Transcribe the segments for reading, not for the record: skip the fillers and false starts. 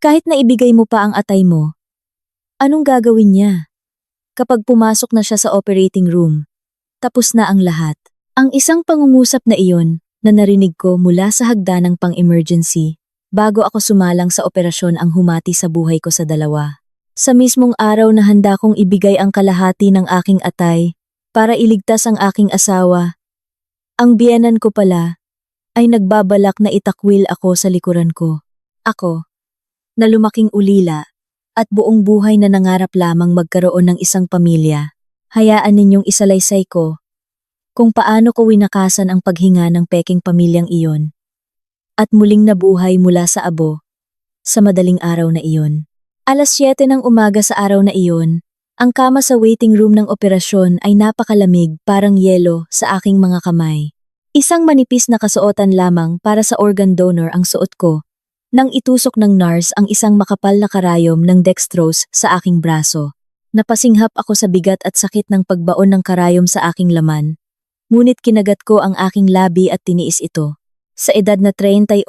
Kahit na ibigay mo pa ang atay mo, anong gagawin niya? Kapag pumasok na siya sa operating room, tapos na ang lahat. Ang isang pangungusap na iyon na narinig ko mula sa hagdanang pang-emergency bago ako sumalang sa operasyon ang humati sa buhay ko sa dalawa. Sa mismong araw na handa kong ibigay ang kalahati ng aking atay para iligtas ang aking asawa, ang biyenan ko pala ay nagbabalak na itakwil ako sa likuran ko. Ako, na lumaking ulila at buong buhay na nangarap lamang magkaroon ng isang pamilya. Hayaan ninyong isalaysay ko kung paano ko winakasan ang paghinga ng peking pamilyang iyon at muling nabuhay mula sa abo sa madaling araw na iyon. Alas 7 ng umaga sa araw na iyon, ang kama sa waiting room ng operasyon ay napakalamig parang yelo sa aking mga kamay. Isang manipis na kasuotan lamang para sa organ donor ang suot ko nang itusok ng nurse ang isang makapal na karayom ng dextrose sa aking braso. Napasinghap ako sa bigat at sakit ng pagbaon ng karayom sa aking laman, ngunit kinagat ko ang aking labi at tiniis ito. Sa edad na 38,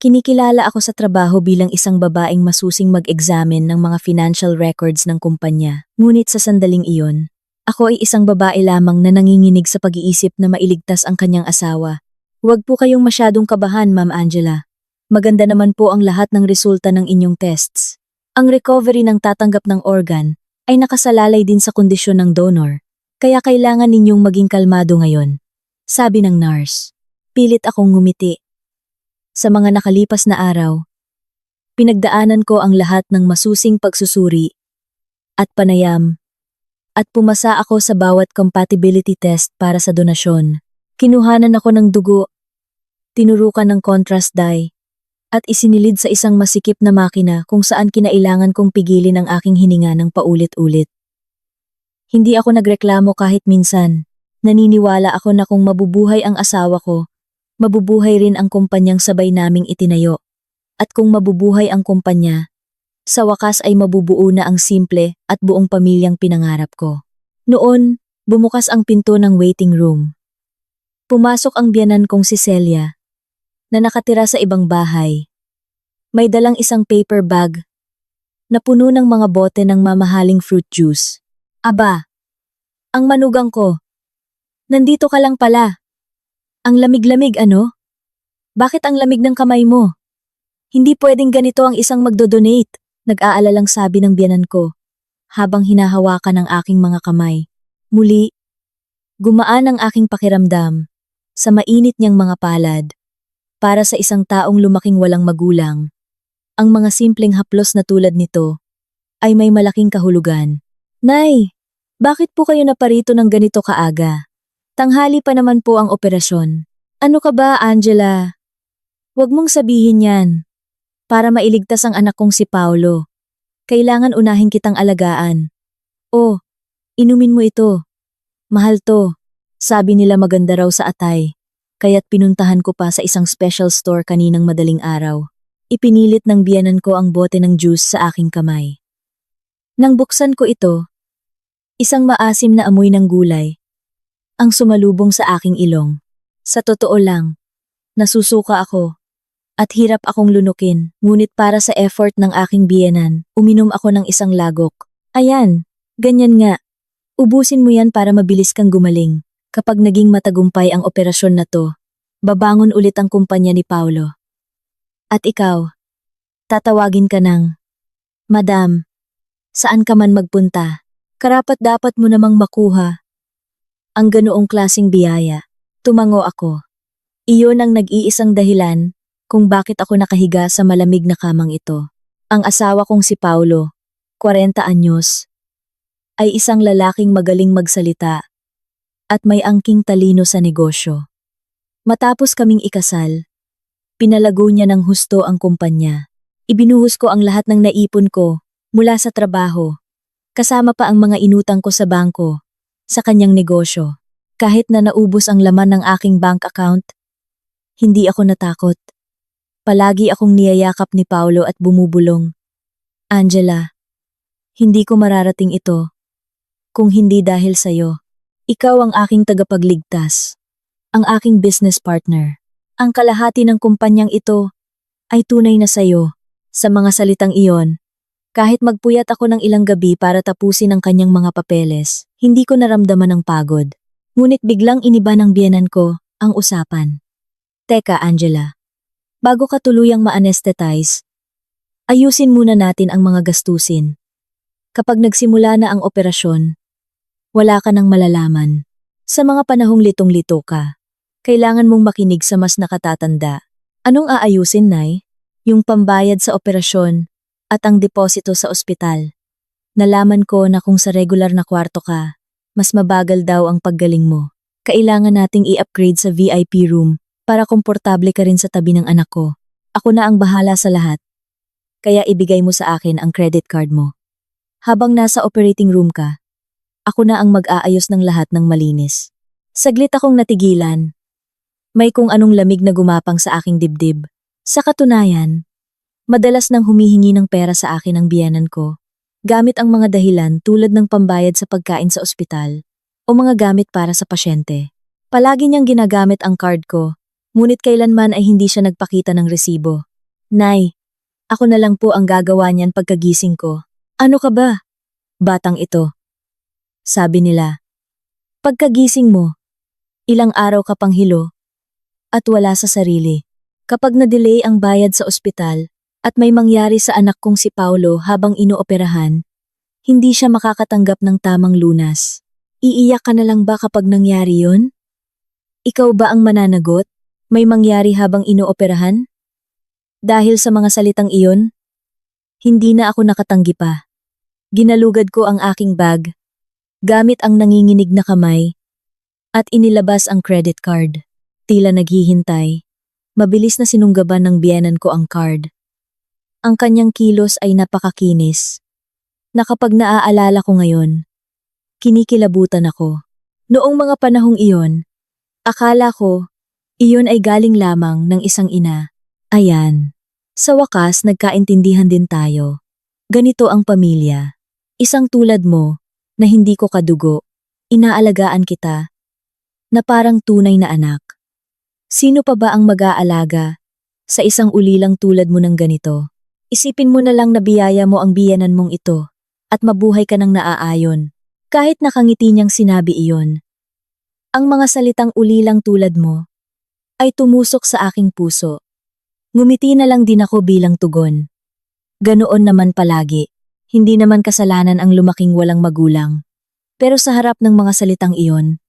kinikilala ako sa trabaho bilang isang babaeng masusing mag-examine ng mga financial records ng kumpanya. Ngunit sa sandaling iyon, ako ay isang babae lamang na nanginginig sa pag-iisip na mailigtas ang kanyang asawa. Huwag po kayong masyadong kabahan, Ma'am Angela. Maganda naman po ang lahat ng resulta ng inyong tests. Ang recovery ng tatanggap ng organ ay nakasalalay din sa kondisyon ng donor, kaya kailangan ninyong maging kalmado ngayon, sabi ng nurse. Pilit akong ngumiti. Sa mga nakalipas na araw, pinagdaanan ko ang lahat ng masusing pagsusuri at panayam at pumasa ako sa bawat compatibility test para sa donasyon. Kinuhanan ako ng dugo, tinurukan ng contrast dye, at isinilid sa isang masikip na makina kung saan kinailangan kong pigilin ang aking hininga ng paulit-ulit. Hindi ako nagreklamo kahit minsan. Naniniwala ako na kung mabubuhay ang asawa ko, mabubuhay rin ang kumpanyang sabay naming itinayo. At kung mabubuhay ang kumpanya, sa wakas ay mabubuo na ang simple at buong pamilyang pinangarap ko. Noon, bumukas ang pinto ng waiting room. Pumasok ang biyanan kong si Celia, na nakatira sa ibang bahay. May dalang isang paper bag na puno ng mga bote ng mamahaling fruit juice. Aba, ang manugang ko. Nandito ka lang pala. Ang lamig-lamig ano? Bakit ang lamig ng kamay mo? Hindi pwedeng ganito ang isang magdodonate, nag-aalalang sabi ng biyanan ko, habang hinahawakan ang aking mga kamay. Muli, gumaan ang aking pakiramdam sa mainit niyang mga palad. Para sa isang taong lumaking walang magulang, ang mga simpleng haplos na tulad nito ay may malaking kahulugan. Nay, bakit po kayo naparito ng ganito kaaga? Tanghali pa naman po ang operasyon. Ano ka ba, Angela? Huwag mong sabihin yan. Para mailigtas ang anak kong si Paulo, kailangan unahin kitang alagaan. Oh, inumin mo ito. Mahal to. Sabi nila maganda raw sa atay. Kaya't pinuntahan ko pa sa isang special store kaninang madaling araw. Ipinilit ng biyanan ko ang bote ng juice sa aking kamay. Nang buksan ko ito, isang maasim na amoy ng gulay ang sumalubong sa aking ilong. Sa totoo lang, nasusuka ako at hirap akong lunukin, ngunit para sa effort ng aking biyenan, uminom ako ng isang lagok. Ayan, ganyan nga. Ubusin mo yan para mabilis kang gumaling. Kapag naging matagumpay ang operasyon na to, babangon ulit ang kumpanya ni Paulo. At ikaw, tatawagin ka ng, Madam, saan ka man magpunta, karapat-dapat mo namang makuha ang ganoong klaseng biyaya. Tumango ako. Iyon ang nag-iisang dahilan kung bakit ako nakahiga sa malamig na kamang ito. Ang asawa kong si Paulo, 40 anyos, ay isang lalaking magaling magsalita at may angking talino sa negosyo. Matapos kaming ikasal, pinalago niya ng husto ang kumpanya. Ibinuhos ko ang lahat ng naipon ko mula sa trabaho, kasama pa ang mga inutang ko sa bangko, sa kanyang negosyo. Kahit na naubos ang laman ng aking bank account, hindi ako natakot. Palagi akong niyayakap ni Paulo at bumubulong. Angela, hindi ko mararating ito kung hindi dahil sa'yo. Ikaw ang aking tagapagligtas, ang aking business partner. Ang kalahati ng kumpanyang ito ay tunay na sa'yo. Sa mga salitang iyon, kahit magpuyat ako ng ilang gabi para tapusin ang kanyang mga papeles, hindi ko naramdaman ang pagod. Ngunit biglang iniba ng biyenan ko ang usapan. Teka, Angela. Bago ka tuluyang ma-anesthetize, ayusin muna natin ang mga gastusin. Kapag nagsimula na ang operasyon, wala ka nang malalaman. Sa mga panahong litong-lito ka, kailangan mong makinig sa mas nakatatanda. Anong aayusin, Nay? Yung pambayad sa operasyon at ang deposito sa ospital. Nalaman ko na kung sa regular na kwarto ka, mas mabagal daw ang paggaling mo. Kailangan nating i-upgrade sa VIP room para komportable ka rin sa tabi ng anak ko. Ako na ang bahala sa lahat. Kaya ibigay mo sa akin ang credit card mo. Habang nasa operating room ka, ako na ang mag-aayos ng lahat ng malinis. Saglit akong natigilan. May kung anong lamig na gumapang sa aking dibdib. Sa katunayan, madalas nang humihingi ng pera sa akin ang biyenan ko, gamit ang mga dahilan tulad ng pambayad sa pagkain sa ospital o mga gamit para sa pasyente. Palagi niyang ginagamit ang card ko, ngunit kailanman ay hindi siya nagpakita ng resibo. Nay, ako na lang po ang gagawa niyan pagkagising ko. Ano ka ba? Batang ito. Sabi nila. Pagkagising mo, ilang araw ka pang hilo at wala sa sarili. Kapag na-delay ang bayad sa ospital at may mangyari sa anak kong si Paulo habang inooperahan, hindi siya makakatanggap ng tamang lunas. Iiyak ka na lang ba kapag nangyari yon? Ikaw ba ang mananagot? May mangyari habang inooperahan? Dahil sa mga salitang iyon, hindi na ako nakatanggi pa. Ginalugad ko ang aking bag, gamit ang nanginginig na kamay, at inilabas ang credit card. Tila naghihintay, mabilis na sinunggaban ng biyenan ko ang card. Ang kanyang kilos ay napakakinis, na kapag naaalala ko ngayon, kinikilabutan ako. Noong mga panahong iyon, akala ko, iyon ay galing lamang ng isang ina. Ayan, sa wakas nagkaintindihan din tayo. Ganito ang pamilya. Isang tulad mo, na hindi ko kadugo, inaalagaan kita, na parang tunay na anak. Sino pa ba ang mag-aalaga sa isang ulilang tulad mo ng ganito? Isipin mo na lang na biyaya mo ang biyenan mong ito at mabuhay ka ng naaayon. Kahit nakangiti niyang sinabi iyon. Ang mga salitang ulilang tulad mo ay tumusok sa aking puso. Ngumiti na lang din ako bilang tugon. Ganoon naman palagi. Hindi naman kasalanan ang lumaking walang magulang. Pero sa harap ng mga salitang iyon,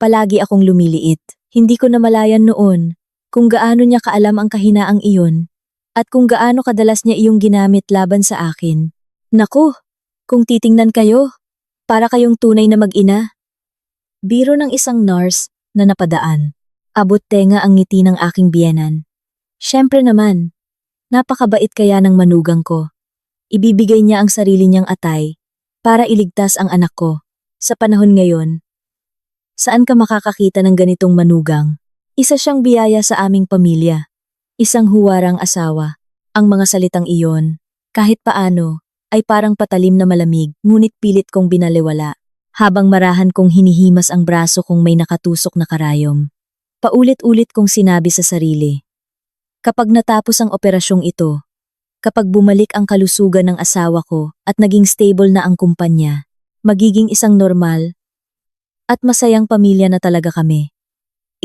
palagi akong lumiliit. Hindi ko namalayan noon kung gaano niya kaalam ang kahinaang iyon at kung gaano kadalas niya iyong ginamit laban sa akin. Naku, kung titingnan kayo, para kayong tunay na mag-ina. Biro ng isang nurse na napadaan. Abot tenga ang ngiti ng aking biyenan. Siyempre naman, napakabait kaya ng manugang ko. Ibibigay niya ang sarili niyang atay para iligtas ang anak ko. Sa panahon ngayon, saan ka makakakita ng ganitong manugang? Isa siyang biyaya sa aming pamilya. Isang huwarang asawa. Ang mga salitang iyon, kahit paano, ay parang patalim na malamig, ngunit pilit kong binaliwala. Habang marahan kong hinihimas ang braso kung may nakatusok na karayom. Paulit-ulit kong sinabi sa sarili. Kapag natapos ang operasyong ito, kapag bumalik ang kalusugan ng asawa ko at naging stable na ang kumpanya, magiging isang normal at masayang pamilya na talaga kami.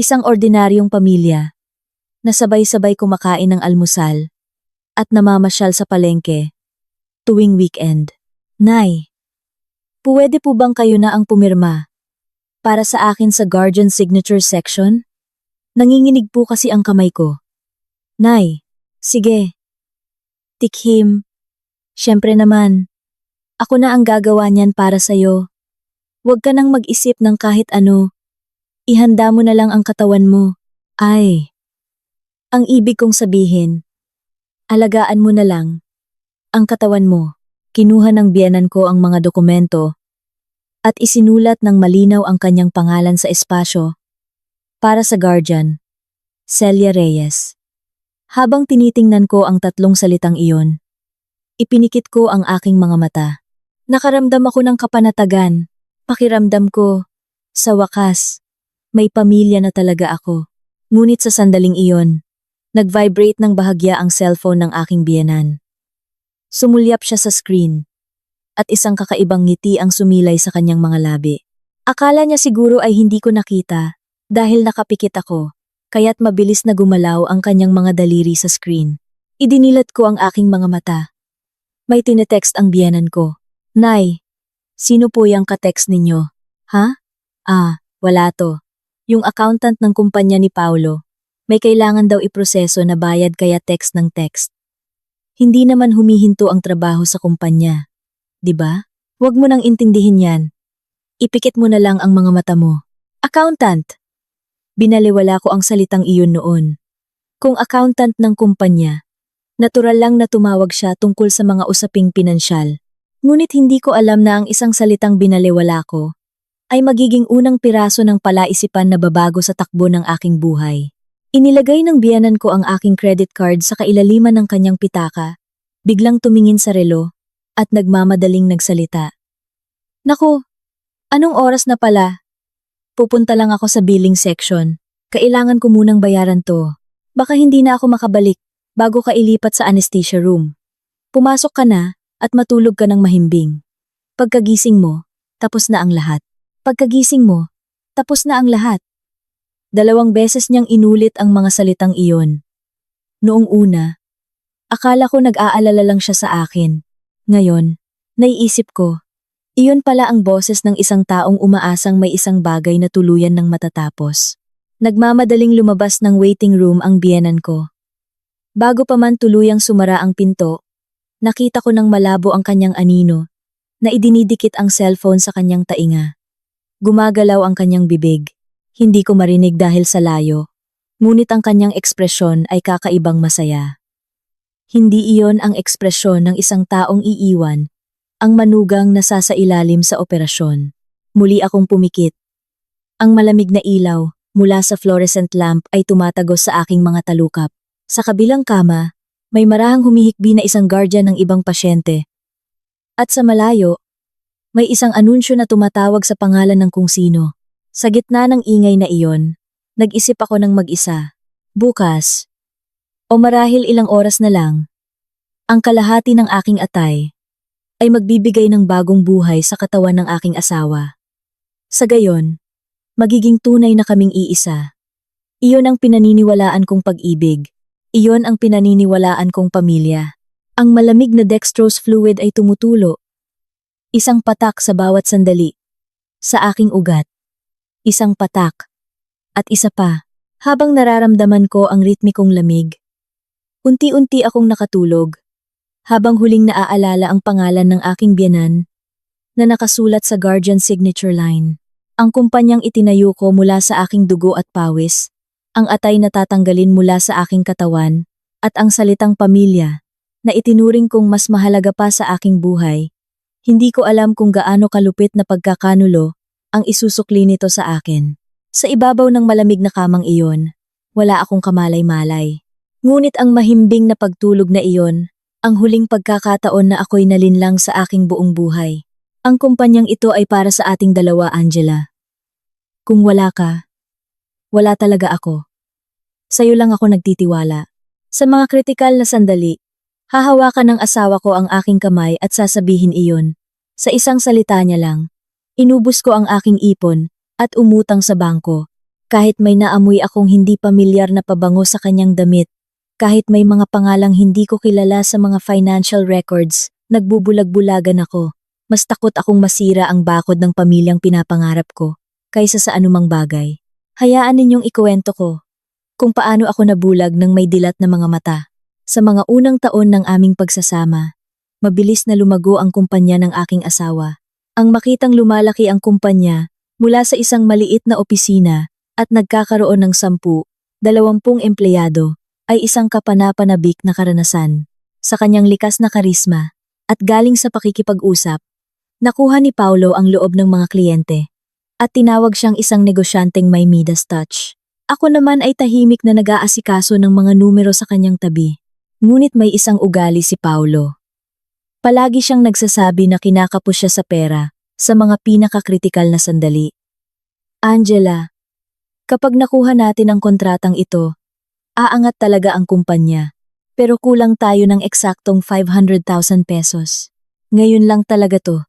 Isang ordinaryong pamilya na sabay-sabay kumakain ng almusal at namamasyal sa palengke tuwing weekend. Nay, pwede po bang kayo na ang pumirma para sa akin sa guardian signature section? Nanginginig po kasi ang kamay ko. Nay, sige. Tikhim. Siyempre naman, ako na ang gagawa niyan para sa'yo. Huwag ka nang mag-isip ng kahit ano. Ihanda mo na lang ang katawan mo. Ay, ang ibig kong sabihin, alagaan mo na lang ang katawan mo. Kinuha ng biyenan ko ang mga dokumento at isinulat ng malinaw ang kanyang pangalan sa espasyo para sa guardian, Celia Reyes. Habang tinitingnan ko ang tatlong salitang iyon, ipinikit ko ang aking mga mata. Nakaramdam ako ng kapanatagan. Pakiramdam ko, sa wakas, may pamilya na talaga ako. Ngunit sa sandaling iyon, nag-vibrate ng bahagya ang cellphone ng aking biyenan. Sumulyap siya sa screen, at isang kakaibang ngiti ang sumilay sa kanyang mga labi. Akala niya siguro ay hindi ko nakita, dahil nakapikit ako, kaya't mabilis na gumalaw ang kanyang mga daliri sa screen. Idinilat ko ang aking mga mata. May tinetext ang biyenan ko. Nay, sino po yung katext ninyo? Ha? Wala to. Yung accountant ng kumpanya ni Paulo. May kailangan daw iproseso na bayad kaya text ng text. Hindi naman humihinto ang trabaho sa kumpanya. 'Di ba? Huwag mo nang intindihin yan. Ipikit mo na lang ang mga mata mo. Accountant! Binaliwala ko ang salitang iyon noon. Kung accountant ng kumpanya, natural lang na tumawag siya tungkol sa mga usaping pinansyal. Ngunit hindi ko alam na ang isang salitang binaliwala ko ay magiging unang piraso ng palaisipan na babago sa takbo ng aking buhay. Inilagay ng biyanan ko ang aking credit card sa kailaliman ng kanyang pitaka, biglang tumingin sa relo, at nagmamadaling nagsalita. Naku, anong oras na pala? Pupunta lang ako sa billing section. Kailangan ko munang bayaran to. Baka hindi na ako makabalik bago ka ilipat sa anesthesia room. Pumasok ka na at matulog ka ng mahimbing. Pagkagising mo, tapos na ang lahat. Pagkagising mo, tapos na ang lahat. 2 beses niyang inulit ang mga salitang iyon. Noong una, akala ko nag-aalala lang siya sa akin. Ngayon, naiisip ko, iyon pala ang boses ng isang taong umaasang may isang bagay na tuluyan ng matatapos. Nagmamadaling lumabas ng waiting room ang biyenan ko. Bago pa man tuluyang sumara ang pinto, nakita ko ng malabo ang kanyang anino, na idinidikit ang cellphone sa kanyang tainga. Gumagalaw ang kanyang bibig. Hindi ko marinig dahil sa layo, ngunit ang kanyang ekspresyon ay kakaibang masaya. Hindi iyon ang ekspresyon ng isang taong iiwan, ang manugang nasasailalim sa operasyon. Muli akong pumikit. Ang malamig na ilaw mula sa fluorescent lamp ay tumatagos sa aking mga talukap. Sa kabilang kama, may marahang humihikbi na isang guardian ng ibang pasyente. At sa malayo, may isang anunsyo na tumatawag sa pangalan ng kung sino. Sa gitna ng ingay na iyon, nag-isip ako ng mag-isa. Bukas, o marahil ilang oras na lang, ang kalahati ng aking atay ay magbibigay ng bagong buhay sa katawan ng aking asawa. Sa gayon, magiging tunay na kaming iisa. Iyon ang pinaniniwalaan kong pag-ibig. Iyon ang pinaniniwalaan kong pamilya. Ang malamig na dextrose fluid ay tumutulo. Isang patak sa bawat sandali. Sa aking ugat. Isang patak. At isa pa, habang nararamdaman ko ang ritmikong lamig. Unti-unti akong nakatulog. Habang huling naaalala ang pangalan ng aking biyenan na nakasulat sa guardian signature line. Ang kumpanyang itinayo ko mula sa aking dugo at pawis. Ang atay na tatanggalin mula sa aking katawan. At ang salitang pamilya na itinuring kong mas mahalaga pa sa aking buhay. Hindi ko alam kung gaano kalupit na pagkakanulo ang isusukli nito sa akin. Sa ibabaw ng malamig na kamang iyon, wala akong kamalay-malay. Ngunit ang mahimbing na pagtulog na iyon, ang huling pagkakataon na ako'y nalinlang sa aking buong buhay. Ang kumpanyang ito ay para sa ating dalawa, Angela. Kung wala ka, wala talaga ako. Sa'yo lang ako nagtitiwala. Sa mga kritikal na sandali, hahawakan ng asawa ko ang aking kamay at sasabihin iyon. Sa isang salita niya lang, inubos ko ang aking ipon at umutang sa bangko. Kahit may naamoy akong hindi pamilyar na pabango sa kanyang damit, kahit may mga pangalang hindi ko kilala sa mga financial records, nagbubulag-bulagan ako. Mas takot akong masira ang bakod ng pamilyang pinapangarap ko, kaysa sa anumang bagay. Hayaan ninyong ikuwento ko kung paano ako nabulag ng may dilat na mga mata. Sa mga unang taon ng aming pagsasama, mabilis na lumago ang kumpanya ng aking asawa. Ang makitang lumalaki ang kumpanya mula sa isang maliit na opisina at nagkakaroon ng 10, 20 empleyado ay isang kapanapanabik na karanasan. Sa kanyang likas na karisma at galing sa pakikipag-usap, nakuha ni Paulo ang loob ng mga kliyente at tinawag siyang isang negosyanteng may Midas touch. Ako naman ay tahimik na nag-aasikaso ng mga numero sa kanyang tabi. Ngunit may isang ugali si Paulo. Palagi siyang nagsasabi na kinakapos siya sa pera sa mga pinakakritikal na sandali. Angela, kapag nakuha natin ang kontratang ito, aangat talaga ang kumpanya. Pero kulang tayo ng eksaktong 500,000 pesos. Ngayon lang talaga to.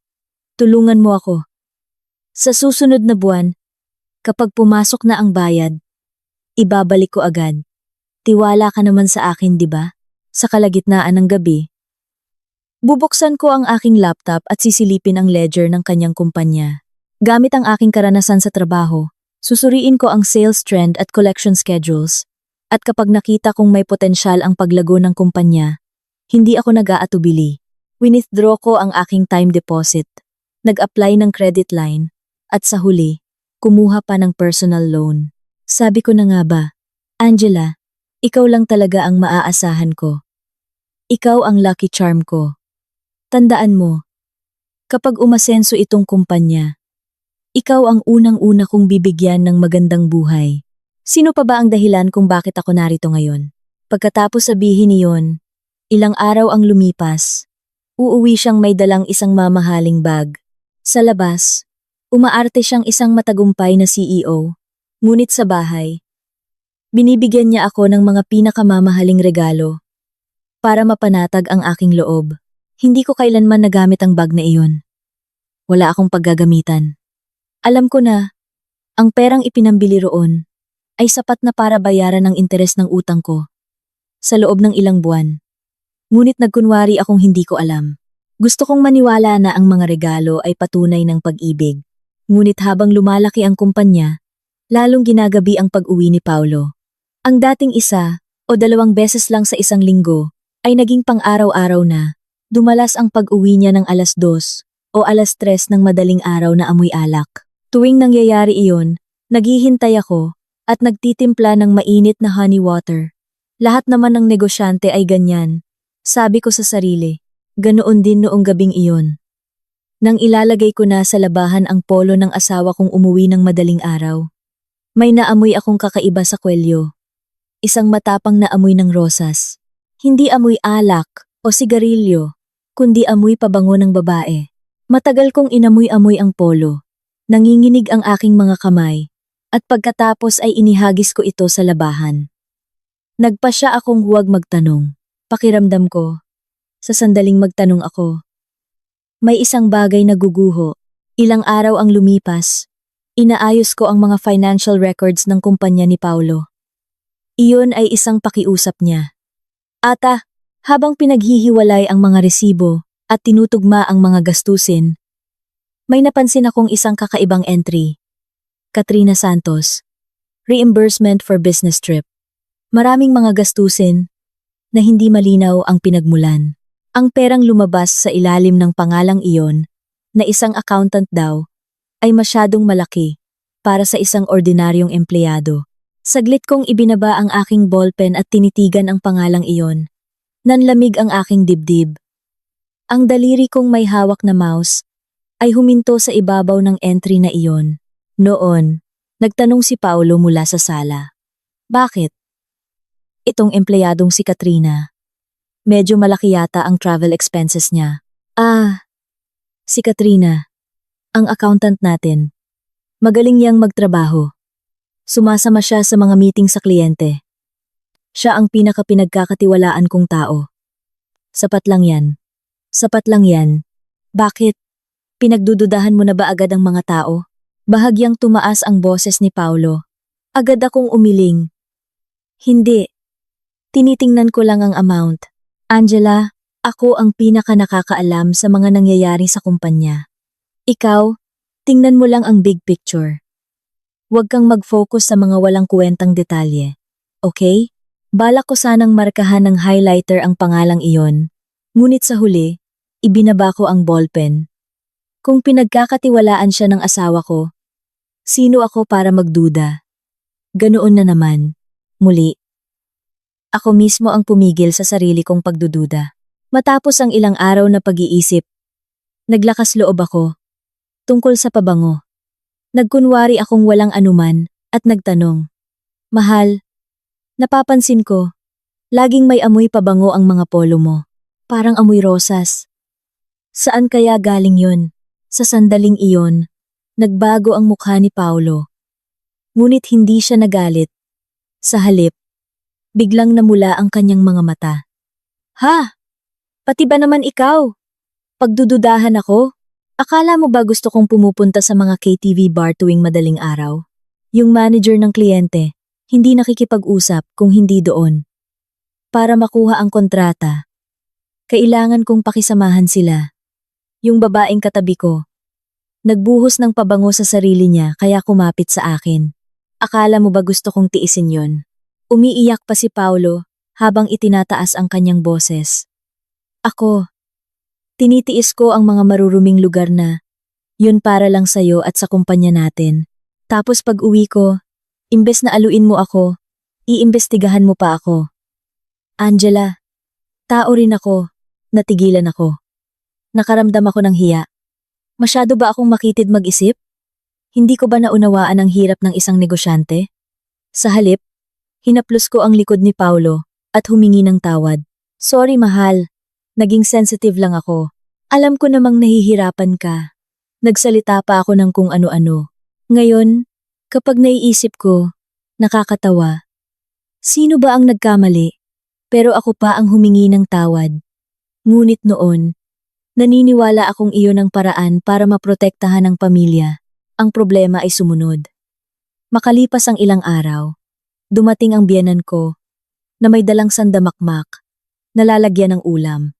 Tulungan mo ako. Sa susunod na buwan, kapag pumasok na ang bayad, ibabalik ko agad. Tiwala ka naman sa akin, di ba? Sa kalagitnaan ng gabi, bubuksan ko ang aking laptop at sisilipin ang ledger ng kanyang kumpanya. Gamit ang aking karanasan sa trabaho, susuriin ko ang sales trend at collection schedules. At kapag nakita kong may potensyal ang paglago ng kumpanya, hindi ako nag-aatubili. Winithdraw ko ang aking time deposit, nag-apply ng credit line, at sa huli, kumuha pa ng personal loan. Sabi ko na nga ba, Angela, ikaw lang talaga ang maaasahan ko. Ikaw ang lucky charm ko. Tandaan mo, kapag umasenso itong kumpanya, ikaw ang unang-una kong bibigyan ng magandang buhay. Sino pa ba ang dahilan kung bakit ako narito ngayon? Pagkatapos sabihin niyon, ilang araw ang lumipas. Uuwi siyang may dalang isang mamahaling bag. Sa labas, umaarte siyang isang matagumpay na CEO. Ngunit sa bahay, binibigyan niya ako ng mga pinakamamahaling regalo para mapanatag ang aking loob. Hindi ko kailanman nagamit ang bag na iyon. Wala akong paggagamitan. Alam ko na, ang perang ipinambili roon ay sapat na para bayaran ang interes ng utang ko sa loob ng ilang buwan. Ngunit nagkunwari akong hindi ko alam. Gusto kong maniwala na ang mga regalo ay patunay ng pag-ibig. Ngunit habang lumalaki ang kumpanya, lalong ginagabi ang pag-uwi ni Paulo. Ang dating 1 o 2 beses lang sa isang linggo ay naging pang-araw-araw na. Dumalas ang pag-uwi niya ng 2:00 o 3:00 ng madaling araw na amoy alak. Tuwing nangyayari iyon, naghihintay ako at nagtitimpla ng mainit na honey water. Lahat naman ng negosyante ay ganyan. Sabi ko sa sarili, ganoon din noong gabing iyon. Nang ilalagay ko na sa labahan ang polo ng asawa kong umuwi ng madaling araw, may naamoy akong kakaiba sa kwelyo. Isang matapang na amoy ng rosas. Hindi amoy alak o sigarilyo, kundi amoy pabango ng babae. Matagal kong inamoy-amoy ang polo. Nanginginig ang aking mga kamay. At pagkatapos ay inihagis ko ito sa labahan. Nagpasya akong huwag magtanong. Pakiramdam ko, sa sandaling magtanong ako. May isang bagay na guguho. Ilang araw ang lumipas. Inaayos ko ang mga financial records ng kumpanya ni Paulo. Iyon ay isang pakiusap niya. Ata, habang pinaghihiwalay ang mga resibo at tinutugma ang mga gastusin, may napansin akong isang kakaibang entry. Katrina Santos. Reimbursement for business trip. Maraming mga gastusin na hindi malinaw ang pinagmulan. Ang perang lumabas sa ilalim ng pangalang iyon na isang accountant daw ay masyadong malaki para sa isang ordinaryong empleyado. Saglit kong ibinaba ang aking ballpen at tinitigan ang pangalang iyon. Nanlamig ang aking dibdib. Ang daliri kong may hawak na mouse ay huminto sa ibabaw ng entry na iyon. Noon, nagtanong si Paulo mula sa sala. Bakit? Itong empleyadong si Katrina. Medyo malaki yata ang travel expenses niya. Si Katrina, ang accountant natin. Magaling niyang magtrabaho. Sumasama siya sa mga meeting sa kliyente. Siya ang pinaka-pinagkakatiwalaan kong tao. Sapat lang yan. Sapat lang yan. Bakit? Pinagdududahan mo na ba agad ang mga tao? Bahagyang tumaas ang boses ni Paulo. Agad akong umiling. Hindi. Tinitingnan ko lang ang amount. Angela, ako ang pinaka-nakakaalam sa mga nangyayari sa kumpanya. Ikaw, tingnan mo lang ang big picture. Huwag kang mag-focus sa mga walang kwentang detalye. Okay? Balak ko sanang markahan ng highlighter ang pangalang iyon. Ngunit sa huli, ibinaba ko ang ballpen. Kung pinagkakatiwalaan siya ng asawa ko, sino ako para magduda? Ganoon na naman. Muli, ako mismo ang pumigil sa sarili kong pagdududa. Matapos ang ilang araw na pag-iisip, naglakas loob ako. Tungkol sa pabango. Nagkunwari akong walang anuman at nagtanong. Mahal, napapansin ko, laging may amoy pabango ang mga polo mo. Parang amoy rosas. Saan kaya galing yun? Sa sandaling iyon, nagbago ang mukha ni Paulo. Ngunit hindi siya nagalit. Sa halip, biglang namula ang kanyang mga mata. Ha? Pati ba naman ikaw? Pagdududahan ako? Akala mo ba gusto kong pumupunta sa mga KTV bar tuwing madaling araw? Yung manager ng kliyente, hindi nakikipag-usap kung hindi doon. Para makuha ang kontrata, kailangan kong pakisamahan sila. Yung babaeng katabi ko, nagbuhos ng pabango sa sarili niya kaya kumapit sa akin. Akala mo ba gusto kong tiisin yon? Umiiyak pa si Paulo habang itinataas ang kanyang boses. Ako, tinitiis ko ang mga maruruming lugar na yun para lang sa'yo at sa kumpanya natin. Tapos pag uwi ko, imbes na aluin mo ako, iimbestigahan mo pa ako. Angela, tao rin ako, natigilan ako. Nakaramdam ako ng hiya. Masyado ba akong makitid mag-isip? Hindi ko ba naunawaan ang hirap ng isang negosyante? Sa halip, hinaplos ko ang likod ni Paulo at humingi ng tawad. Sorry mahal, naging sensitive lang ako. Alam ko namang nahihirapan ka. Nagsalita pa ako ng kung ano-ano. Ngayon, kapag naiisip ko, nakakatawa. Sino ba ang nagkamali? Pero ako pa ang humingi ng tawad. Ngunit noon, naniniwala akong iyon ang paraan para maprotektahan ang pamilya. Ang problema ay sumunod. Makalipas ang ilang araw, dumating ang biyenan ko na may dalang sandamakmak, nalalagyan ng ulam.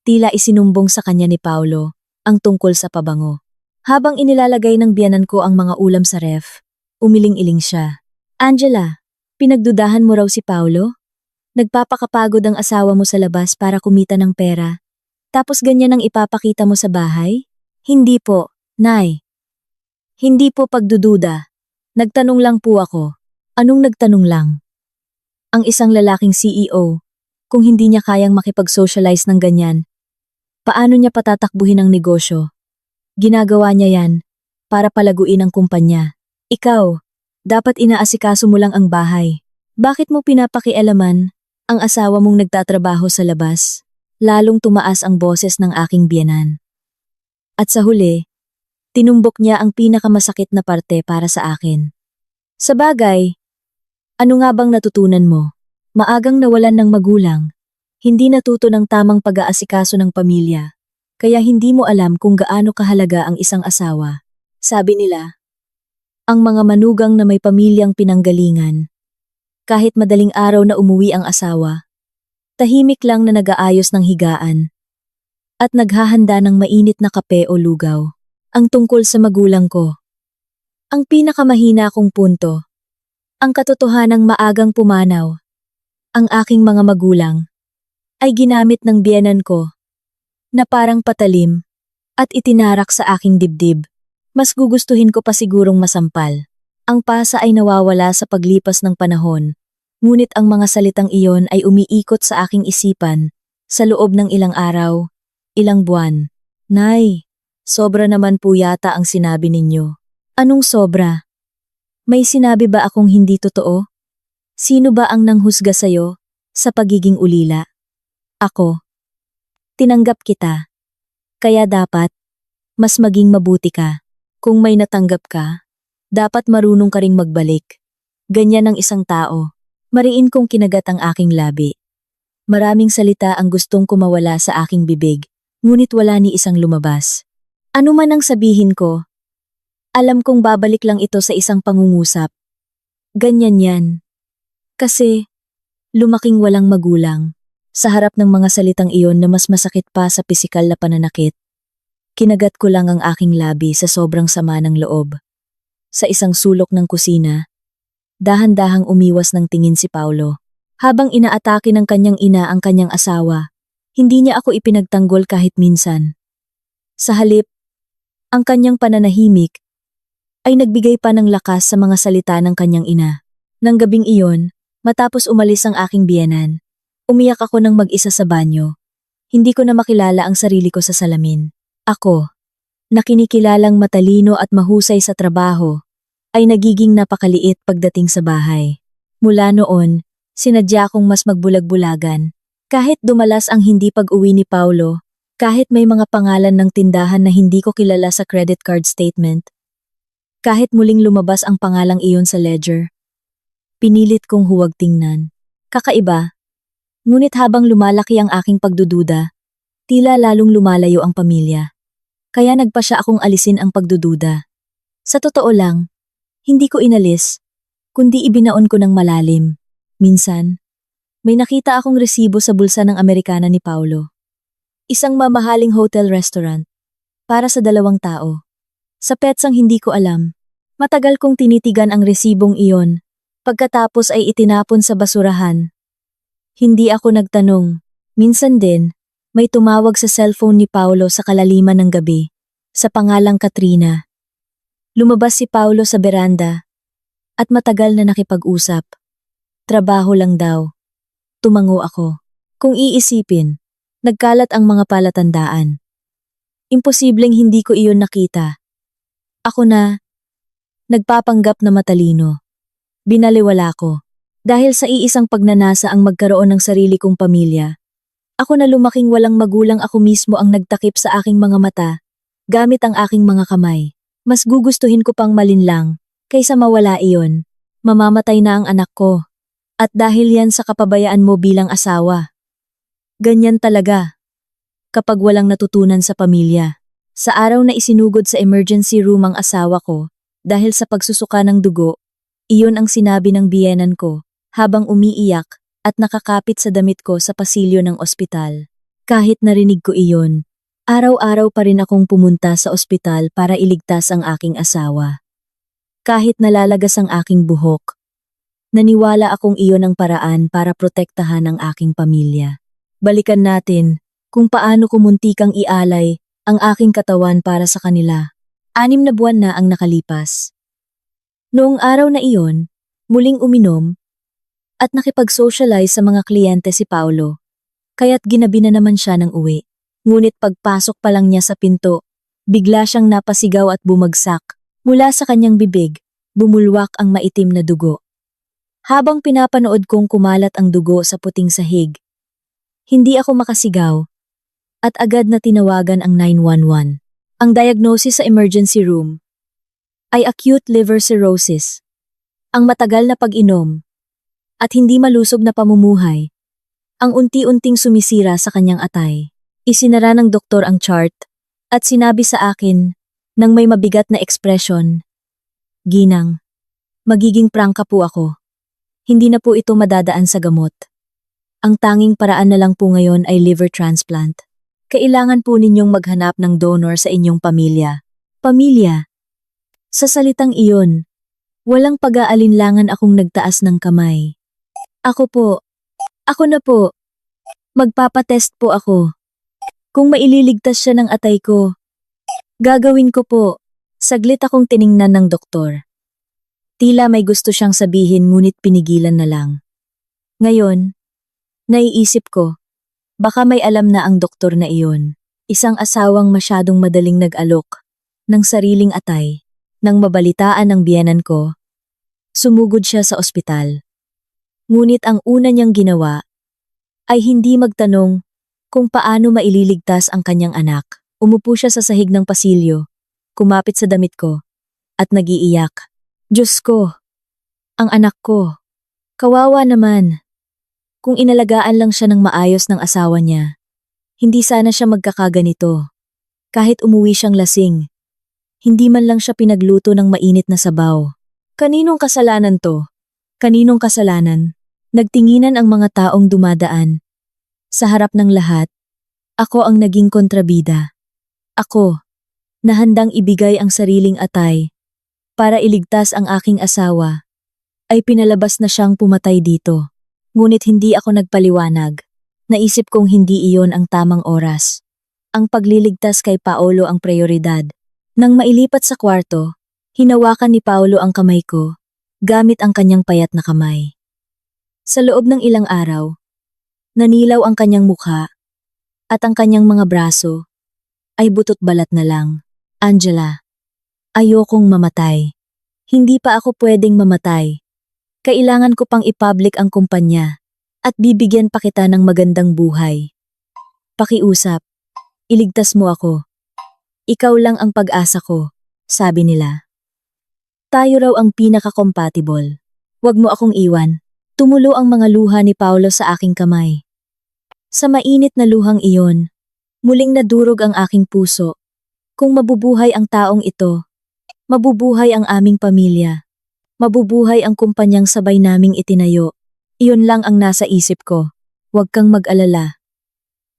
Tila isinumbong sa kanya ni Paulo ang tungkol sa pabango. Habang inilalagay ng biyenan ko ang mga ulam sa ref, umiling-iling siya. Angela, pinagdudahan mo raw si Paulo? Nagpapakapagod ang asawa mo sa labas para kumita ng pera. Tapos ganyan ang ipapakita mo sa bahay? Hindi po, Nay. Hindi po pagdududa. Nagtanong lang po ako. Anong nagtanong lang? Ang isang lalaking CEO, kung hindi niya kayang makipag-socialize ng ganyan, paano niya patatakbuhin ang negosyo? Ginagawa niya yan para palaguin ang kumpanya. Ikaw, dapat inaasikaso mo lang ang bahay. Bakit mo pinapakialaman ang asawa mong nagtatrabaho sa labas? Lalong tumaas ang boses ng aking biyenan. At sa huli, tinumbok niya ang pinakamasakit na parte para sa akin. Sa bagay, ano nga bang natutunan mo? Maagang nawalan ng magulang, hindi natuto ng tamang pag-aasikaso ng pamilya, kaya hindi mo alam kung gaano kahalaga ang isang asawa. Sabi nila, ang mga manugang na may pamilyang pinanggalingan, kahit madaling araw na umuwi ang asawa, tahimik lang na nag-aayos ng higaan at naghahanda ng mainit na kape o lugaw. Ang tungkol sa magulang ko. Ang pinakamahina kong punto. Ang katotohanang maagang pumanaw. Ang aking mga magulang ay ginamit ng biyenan ko na parang patalim at itinarak sa aking dibdib. Mas gugustuhin ko pa sigurong masampal. Ang pasa ay nawawala sa paglipas ng panahon, ngunit ang mga salitang iyon ay umiikot sa aking isipan sa loob ng ilang araw, ilang buwan. Nay, sobra naman po yata ang sinabi ninyo. Anong sobra? May sinabi ba akong hindi totoo? Sino ba ang nanghusga sa'yo sa pagiging ulila? Ako. Tinanggap kita. Kaya dapat, mas maging mabuti ka. Kung may natanggap ka, dapat marunong ka ring magbalik. Ganyan ang isang tao. Mariin kong kinagat ang aking labi. Maraming salita ang gustong kumawala sa aking bibig, ngunit wala ni isang lumabas. Ano man ang sabihin ko, alam kong babalik lang ito sa isang pangungusap. Ganyan yan. Kasi, lumaking walang magulang. Sa harap ng mga salitang iyon na mas masakit pa sa pisikal na pananakit, kinagat ko lang ang aking labi sa sobrang sama ng loob. Sa isang sulok ng kusina, dahan-dahang umiwas ng tingin si Paulo. Habang inaatake ng kanyang ina ang kanyang asawa, hindi niya ako ipinagtanggol kahit minsan. Sa halip, ang kanyang pananahimik ay nagbigay pa ng lakas sa mga salita ng kanyang ina. Nang gabing iyon, matapos umalis ang aking biyenan, umiyak ako ng mag-isa sa banyo. Hindi ko na makilala ang sarili ko sa salamin. Ako, na kinikilalang matalino at mahusay sa trabaho, ay nagiging napakaliit pagdating sa bahay. Mula noon, sinadya kong mas magbulag-bulagan. Kahit dumalas ang hindi pag-uwi ni Paulo, kahit may mga pangalan ng tindahan na hindi ko kilala sa credit card statement, kahit muling lumabas ang pangalang iyon sa ledger, pinilit kong huwag tingnan. Kakaiba, Ngunit habang lumalaki ang aking pagdududa, tila lalong lumalayo ang pamilya. Kaya nagpa siya akong alisin ang pagdududa. Sa totoo lang, hindi ko inalis, kundi ibinaon ko ng malalim. Minsan, may nakita akong resibo sa bulsa ng Amerikana ni Paulo. Isang mamahaling hotel restaurant para sa 2 tao. Sa petsang hindi ko alam, matagal kong tinitigan ang resibong iyon, pagkatapos ay itinapon sa basurahan. Hindi ako nagtanong. Minsan din, may tumawag sa cellphone ni Paulo sa kalaliman ng gabi, sa pangalang Katrina. Lumabas si Paulo sa beranda, at matagal na nakipag-usap. Trabaho lang daw. Tumango ako. Kung iisipin, nagkalat ang mga palatandaan. Imposibleng hindi ko iyon nakita. Ako na, nagpapanggap na matalino. Binaliwala ko. Dahil sa iisang pagnanasa ang magkaroon ng sarili kong pamilya. Ako na lumaking walang magulang, ako mismo ang nagtakip sa aking mga mata, gamit ang aking mga kamay. Mas gugustuhin ko pang malinlang, kaysa mawala iyon. Mamamatay na ang anak ko. At dahil yan sa kapabayaan mo bilang asawa. Ganyan talaga. Kapag walang natutunan sa pamilya. Sa araw na isinugod sa emergency room ang asawa ko, dahil sa pagsusuka ng dugo, iyon ang sinabi ng biyenan ko, habang umiiyak at nakakapit sa damit ko sa pasilyo ng ospital. Kahit narinig ko iyon, araw-araw pa rin akong pumunta sa ospital para iligtas ang aking asawa. Kahit nalalagas ang aking buhok, naniwala akong iyon ang paraan para protektahan ang aking pamilya. Balikan natin kung paano ko muntikang ialay ang aking katawan para sa kanila. 6 na buwan na ang nakalipas. Noong araw na iyon, muling uminom at nakipag-socialize sa mga kliyente si Paulo. Kaya't ginabi na naman siya ng uwi. Ngunit pagpasok pa lang niya sa pinto, bigla siyang napasigaw at bumagsak. Mula sa kanyang bibig, bumulwak ang maitim na dugo. Habang pinapanood kong kumalat ang dugo sa puting sahig, hindi ako makasigaw at agad na tinawagan ang 911. Ang diagnosis sa emergency room ay acute liver cirrhosis. Ang matagal na pag-inom at hindi malusog na pamumuhay ang unti-unting sumisira sa kanyang atay. Isinara ng doktor ang chart at sinabi sa akin nang may mabigat na ekspresyon, "Ginang, magiging prangka po ako. Hindi na po ito madadaan sa gamot. Ang tanging paraan na lang po ngayon ay liver transplant. Kailangan po ninyong maghanap ng donor sa inyong pamilya." Pamilya? Sa salitang iyon, walang pag-aalinlangan akong nagtaas ng kamay. Ako po. Ako na po. Magpapatest po ako. Kung maililigtas siya ng atay ko, gagawin ko po. Saglit akong tiningnan ng doktor. Tila may gusto siyang sabihin ngunit pinigilan na lang. Ngayon, naiisip ko, baka may alam na ang doktor na iyon. Isang asawang masyadong madaling nag-alok ng sariling atay. Nang mabalitaan ng biyenan ko, sumugod siya sa ospital. Ngunit ang una niyang ginawa ay hindi magtanong kung paano maililigtas ang kanyang anak. Umupo siya sa sahig ng pasilyo, kumapit sa damit ko, at nagiiyak. Diyos ko, ang anak ko, kawawa naman. Kung inalagaan lang siya ng maayos ng asawa niya, hindi sana siya magkakaganito. Kahit umuwi siyang lasing, hindi man lang siya pinagluto ng mainit na sabaw. Kaninong kasalanan to? Kaninong kasalanan? Nagtinginan ang mga taong dumadaan. Sa harap ng lahat, ako ang naging kontrabida. Ako, na handang ibigay ang sariling atay para iligtas ang aking asawa, ay pinalabas na siyang pumatay dito. Ngunit hindi ako nagpaliwanag. Naisip kong hindi iyon ang tamang oras. Ang pagliligtas kay Paulo ang prioridad. Nang mailipat sa kwarto, hinawakan ni Paulo ang kamay ko, gamit ang kanyang payat na kamay. Sa loob ng ilang araw, nanilaw ang kanyang mukha, at ang kanyang mga braso ay butot balat na lang. Angela, ayokong mamatay. Hindi pa ako pwedeng mamatay. Kailangan ko pang i-public ang kumpanya at bibigyan pa kita ng magandang buhay. Pakiusap, iligtas mo ako. Ikaw lang ang pag-asa ko, sabi nila. Tayo raw ang pinaka-compatible. Huwag mo akong iwan. Tumulo ang mga luha ni Paulo sa aking kamay. Sa mainit na luhang iyon, muling nadurog ang aking puso. Kung mabubuhay ang taong ito, mabubuhay ang aming pamilya, mabubuhay ang kumpanyang sabay naming itinayo. Iyon lang ang nasa isip ko. Huwag kang mag-alala.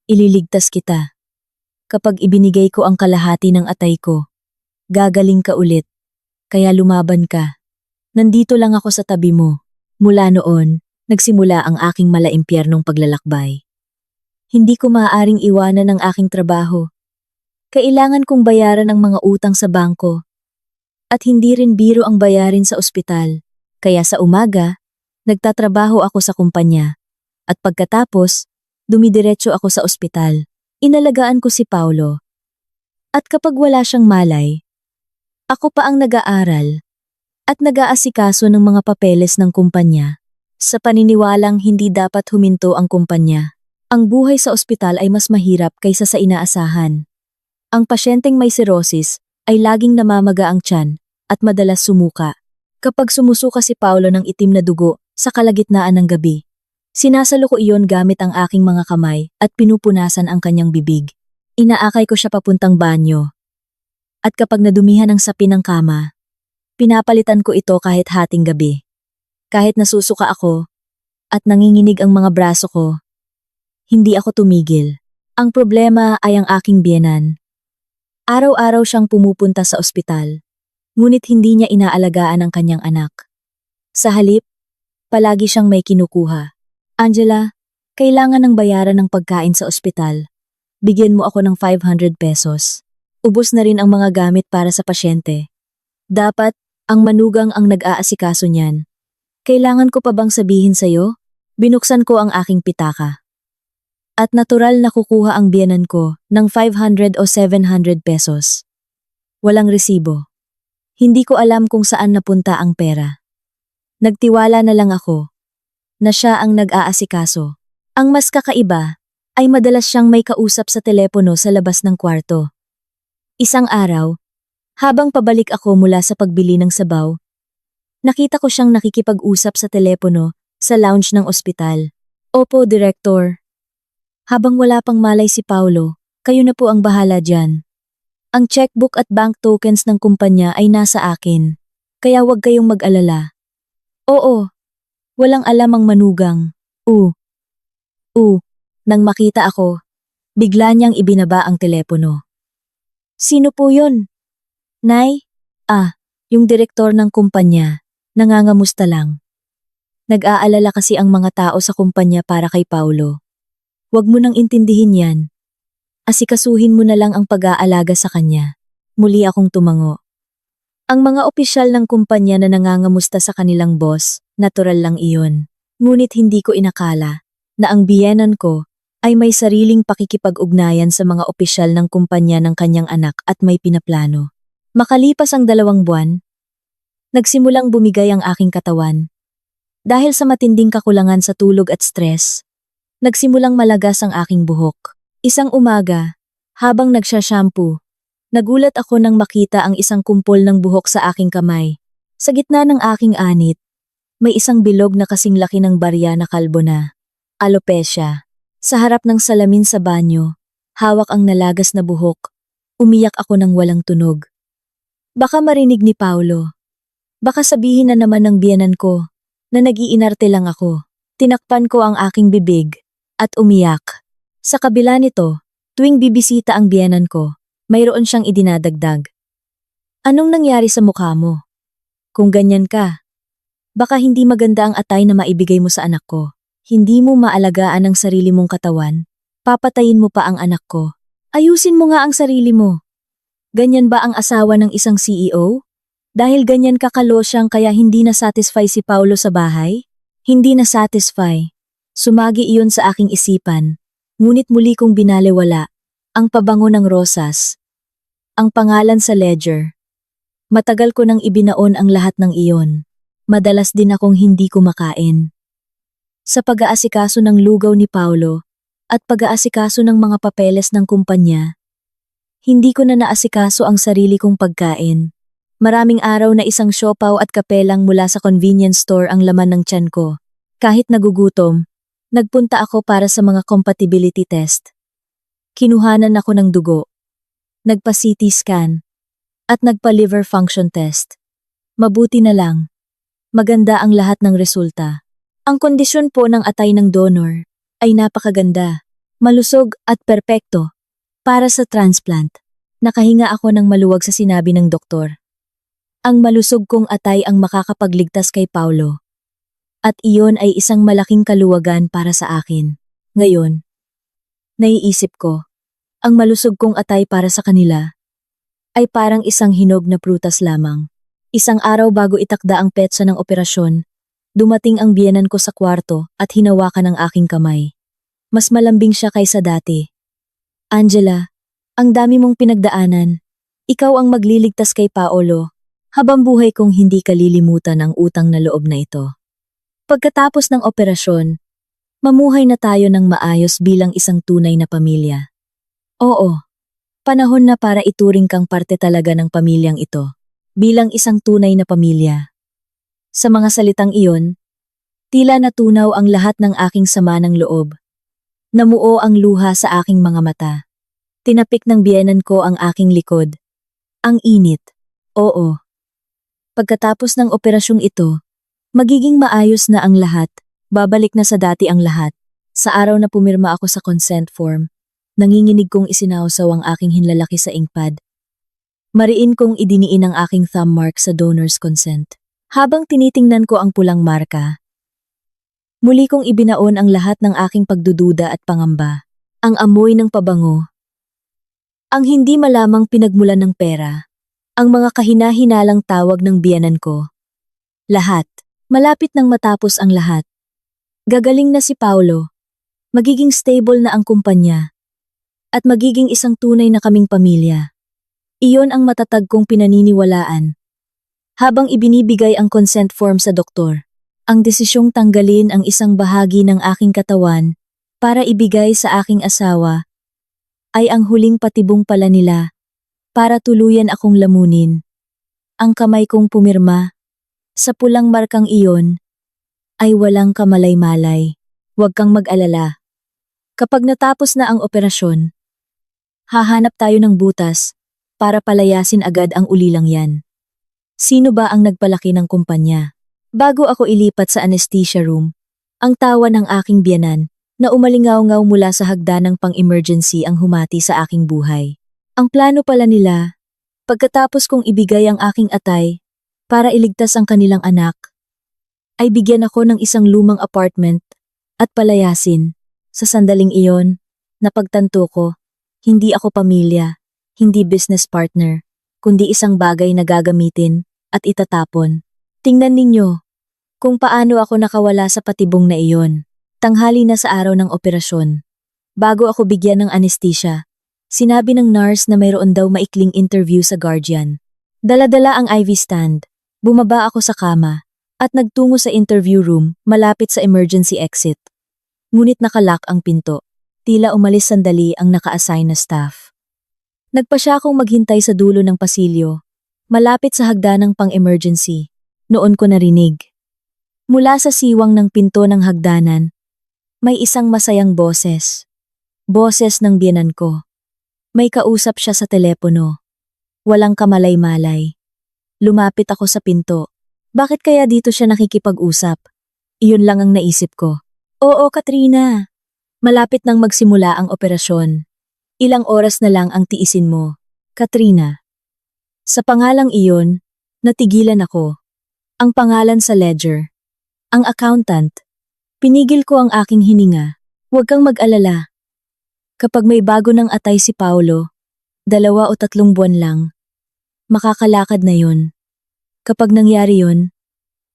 Ililigtas kita. Kapag ibinigay ko ang kalahati ng atay ko, gagaling ka ulit. Kaya lumaban ka. Nandito lang ako sa tabi mo. Mula noon, nagsimula ang aking malaimpyernong paglalakbay. Hindi ko maaaring iwanan ang aking trabaho. Kailangan kong bayaran ang mga utang sa bangko. At hindi rin biro ang bayarin sa ospital. Kaya sa umaga, nagtatrabaho ako sa kumpanya. At pagkatapos, dumidiretso ako sa ospital. Inalagaan ko si Paulo. At kapag wala siyang malay, ako pa ang nag-aaral at nag-aasikaso ng mga papeles ng kumpanya. Sa paniniwalang hindi dapat huminto ang kumpanya. Ang buhay sa ospital ay mas mahirap kaysa sa inaasahan. Ang pasyenteng may cirrhosis ay laging namamaga ang tiyan at madalas sumuka. Kapag sumusuka si Paulo ng itim na dugo sa kalagitnaan ng gabi, sinasalo ko iyon gamit ang aking mga kamay at pinupunasan ang kanyang bibig. Inaakay ko siya papuntang banyo. At kapag nadumihan ang sapin ng kama, pinapalitan ko ito kahit hating gabi. Kahit nasusuka ako at nanginginig ang mga braso ko, hindi ako tumigil. Ang problema ay ang aking biyenan. Araw-araw siyang pumupunta sa ospital, ngunit hindi niya inaalagaan ang kanyang anak. Sa halip, palagi siyang may kinukuha. Angela, kailangan ng bayaran ng pagkain sa ospital. Bigyan mo ako ng 500 pesos. Ubos na rin ang mga gamit para sa pasyente. Dapat, ang manugang ang nag-aasikaso niyan. Kailangan ko pa bang sabihin sa'yo? Binuksan ko ang aking pitaka. At natural na kukuha ang biyenan ko ng 500 o 700 pesos. Walang resibo. Hindi ko alam kung saan napunta ang pera. Nagtiwala na lang ako na siya ang nag-aasikaso. Ang mas kakaiba ay madalas siyang may kausap sa telepono sa labas ng kwarto. Isang araw, habang pabalik ako mula sa pagbili ng sabaw, nakita ko siyang nakikipag-usap sa telepono sa lounge ng ospital. Opo, Direktor. Habang wala pang malay si Paulo, kayo na po ang bahala dyan. Ang checkbook at bank tokens ng kumpanya ay nasa akin, kaya huwag kayong mag-alala. Oo, walang alam ang manugang. Nang makita ako, bigla niyang ibinaba ang telepono. Sino po yun? Nay? Yung direktor ng kumpanya, nangangamusta lang. Nag-aalala kasi ang mga tao sa kumpanya para kay Paulo. Huwag mo nang intindihin yan. Asikasuhin mo na lang ang pag-aalaga sa kanya. Muli akong tumango. Ang mga opisyal ng kumpanya na nangangamusta sa kanilang boss, natural lang iyon. Ngunit hindi ko inakala na ang biyenan ko ay may sariling pakikipag-ugnayan sa mga opisyal ng kumpanya ng kanyang anak at may pinaplano. Makalipas ang 2 buwan, nagsimulang bumigay ang aking katawan. Dahil sa matinding kakulangan sa tulog at stress, nagsimulang malagas ang aking buhok. Isang umaga, habang nagsha-shampoo, nagulat ako nang makita ang isang kumpol ng buhok sa aking kamay. Sa gitna ng aking anit, may isang bilog na kasing laki ng barya na kalbo na. Alopecia. Sa harap ng salamin sa banyo, hawak ang nalagas na buhok. Umiyak ako ng walang tunog. Baka marinig ni Paulo. Baka sabihin na naman ng biyenan ko na nag-iinarte lang ako. Tinakpan ko ang aking bibig at umiyak. Sa kabila nito, tuwing bibisita ang biyenan ko, mayroon siyang idinadagdag. Anong nangyari sa mukha mo? Kung ganyan ka, baka hindi maganda ang atay na maibigay mo sa anak ko. Hindi mo maalagaan ang sarili mong katawan, papatayin mo pa ang anak ko. Ayusin mo nga ang sarili mo. Ganyan ba ang asawa ng isang CEO? Dahil ganyan kakalosyang kaya hindi na-satisfy si Paulo sa bahay? Hindi na-satisfy. Sumagi iyon sa aking isipan, ngunit muli kong binalewala ang pabango ng rosas, ang pangalan sa ledger. Matagal ko nang ibinaon ang lahat ng iyon. Madalas din akong hindi kumakain. Sa pag-aasikaso ng lugaw ni Paulo at pag-aasikaso ng mga papeles ng kumpanya, hindi ko na naasikaso ang sarili kong pagkain. Maraming araw na isang siopaw at kape lang mula sa convenience store ang laman ng tiyan ko. Kahit nagugutom, Nagpunta ako para sa mga compatibility test. Kinuhanan ako ng dugo, nagpa-CT scan, at nagpa-liver function test. Mabuti na lang. Maganda ang lahat ng resulta. Ang kondisyon po ng atay ng donor ay napakaganda, malusog at perpekto para sa transplant. Nakahinga ako ng maluwag sa sinabi ng doktor. Ang malusog kong atay ang makakapagligtas kay Paulo. At iyon ay isang malaking kaluwagan para sa akin. Ngayon, naiisip ko, ang malusog kong atay para sa kanila ay parang isang hinog na prutas lamang. Isang araw bago itakda ang petsa ng operasyon, dumating ang biyenan ko sa kwarto at hinawakan ang aking kamay. Mas malambing siya kaysa dati. Angela, ang dami mong pinagdaanan. Ikaw ang magliligtas kay Paolo. Habang buhay kong hindi kalilimutan ang utang na loob na ito. Pagkatapos ng operasyon, mamuhay na tayo ng maayos bilang isang tunay na pamilya. Oo, panahon na para ituring kang parte talaga ng pamilyang ito, bilang isang tunay na pamilya. Sa mga salitang iyon, tila natunaw ang lahat ng aking sama ng loob. Namuo ang luha sa aking mga mata. Tinapik ng biyenan ko ang aking likod. Ang init. Oo. Pagkatapos ng operasyong ito, magiging maayos na ang lahat, babalik na sa dati ang lahat. Sa araw na pumirma ako sa consent form, nanginginig kong isinausaw ang aking hinlalaki sa inkpad. Mariin kong idiniin ang aking thumb mark sa donor's consent. Habang tinitingnan ko ang pulang marka, muli kong ibinaon ang lahat ng aking pagdududa at pangamba. Ang amoy ng pabango. Ang hindi malamang pinagmulan ng pera. Ang mga kahina-hinalang tawag ng biyenan ko. Lahat. Malapit nang matapos ang lahat. Gagaling na si Paulo. Magiging stable na ang kumpanya. At magiging isang tunay na kaming pamilya. Iyon ang matatag kong pinaniniwalaan. Habang ibinibigay ang consent form sa doktor, ang desisyong tanggalin ang isang bahagi ng aking katawan para ibigay sa aking asawa ay ang huling patibong pala nila para tuluyan akong lamunin. Ang kamay kong pumirma sa pulang markang iyon ay walang kamalay-malay. Huwag kang mag-alala. Kapag natapos na ang operasyon, hahanap tayo ng butas para palayasin agad ang ulilang yan. Sino ba ang nagpalaki ng kumpanya? Bago ako ilipat sa anesthesia room, ang tawa ng aking biyenan na umalingaw-ngaw mula sa hagdanang pang-emergency ang humati sa aking buhay. Ang plano pala nila, pagkatapos kong ibigay ang aking atay, para iligtas ang kanilang anak, ay bigyan ako ng isang lumang apartment at palayasin. Sa sandaling iyon, napagtanto ko, hindi ako pamilya, hindi business partner, kundi isang bagay na gagamitin at itatapon. Tingnan ninyo kung paano ako nakawala sa patibong na iyon. Tanghali na sa araw ng operasyon. Bago ako bigyan ng anesthesia, sinabi ng nurse na mayroon daw maikling interview sa guardian. Dala-dala ang IV stand. Bumaba ako sa kama at nagtungo sa interview room malapit sa emergency exit. Ngunit nakalock ang pinto. Tila umalis sandali ang naka-assign na staff. Nagpa siya akong maghintay sa dulo ng pasilyo, malapit sa hagdanang pang-emergency. Noon ko narinig. Mula sa siwang ng pinto ng hagdanan, may isang masayang boses. Boses ng biyenan ko. May kausap siya sa telepono. Walang kamalay-malay. Lumapit ako sa pinto. Bakit kaya dito siya nakikipag-usap? Iyon lang ang naisip ko. Oo, Katrina. Malapit nang magsimula ang operasyon. Ilang oras na lang ang tiisin mo, Katrina. Sa pangalang iyon, natigilan ako. Ang pangalan sa ledger. Ang accountant. Pinigil ko ang aking hininga. Huwag kang mag-alala. Kapag may bago ng atay si Paulo, 2 o 3 buwan lang, makakalakad na yon. Kapag nangyari yon,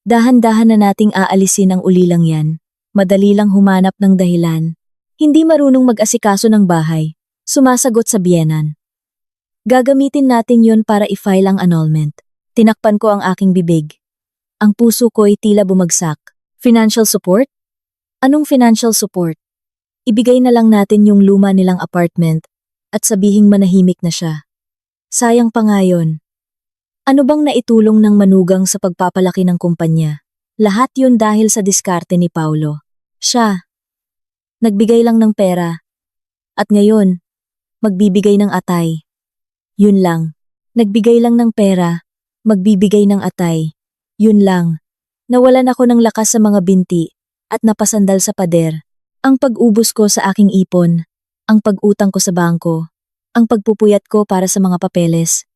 dahan-dahan na nating aalisin ang ulilang yan. Madali lang humanap ng dahilan. Hindi marunong mag-asikaso ng bahay. Sumasagot sa biyenan. Gagamitin natin yon para i-file ang annulment. Tinakpan ko ang aking bibig. Ang puso ko'y tila bumagsak. Financial support? Anong financial support? Ibigay na lang natin yung luma nilang apartment at sabihing manahimik na siya. Sayang pa nga yun. Ano bang naitulong ng manugang sa pagpapalaki ng kumpanya? Lahat yun dahil sa diskarte ni Paulo. Siya, Nagbigay lang ng pera. At ngayon, magbibigay ng atay. Yun lang. Nagbigay lang ng pera, magbibigay ng atay. Yun lang. Nawalan ako ng lakas sa mga binti at napasandal sa pader. Ang pag-ubos ko sa aking ipon, ang pag-utang ko sa bangko, ang pagpupuyat ko para sa mga papeles,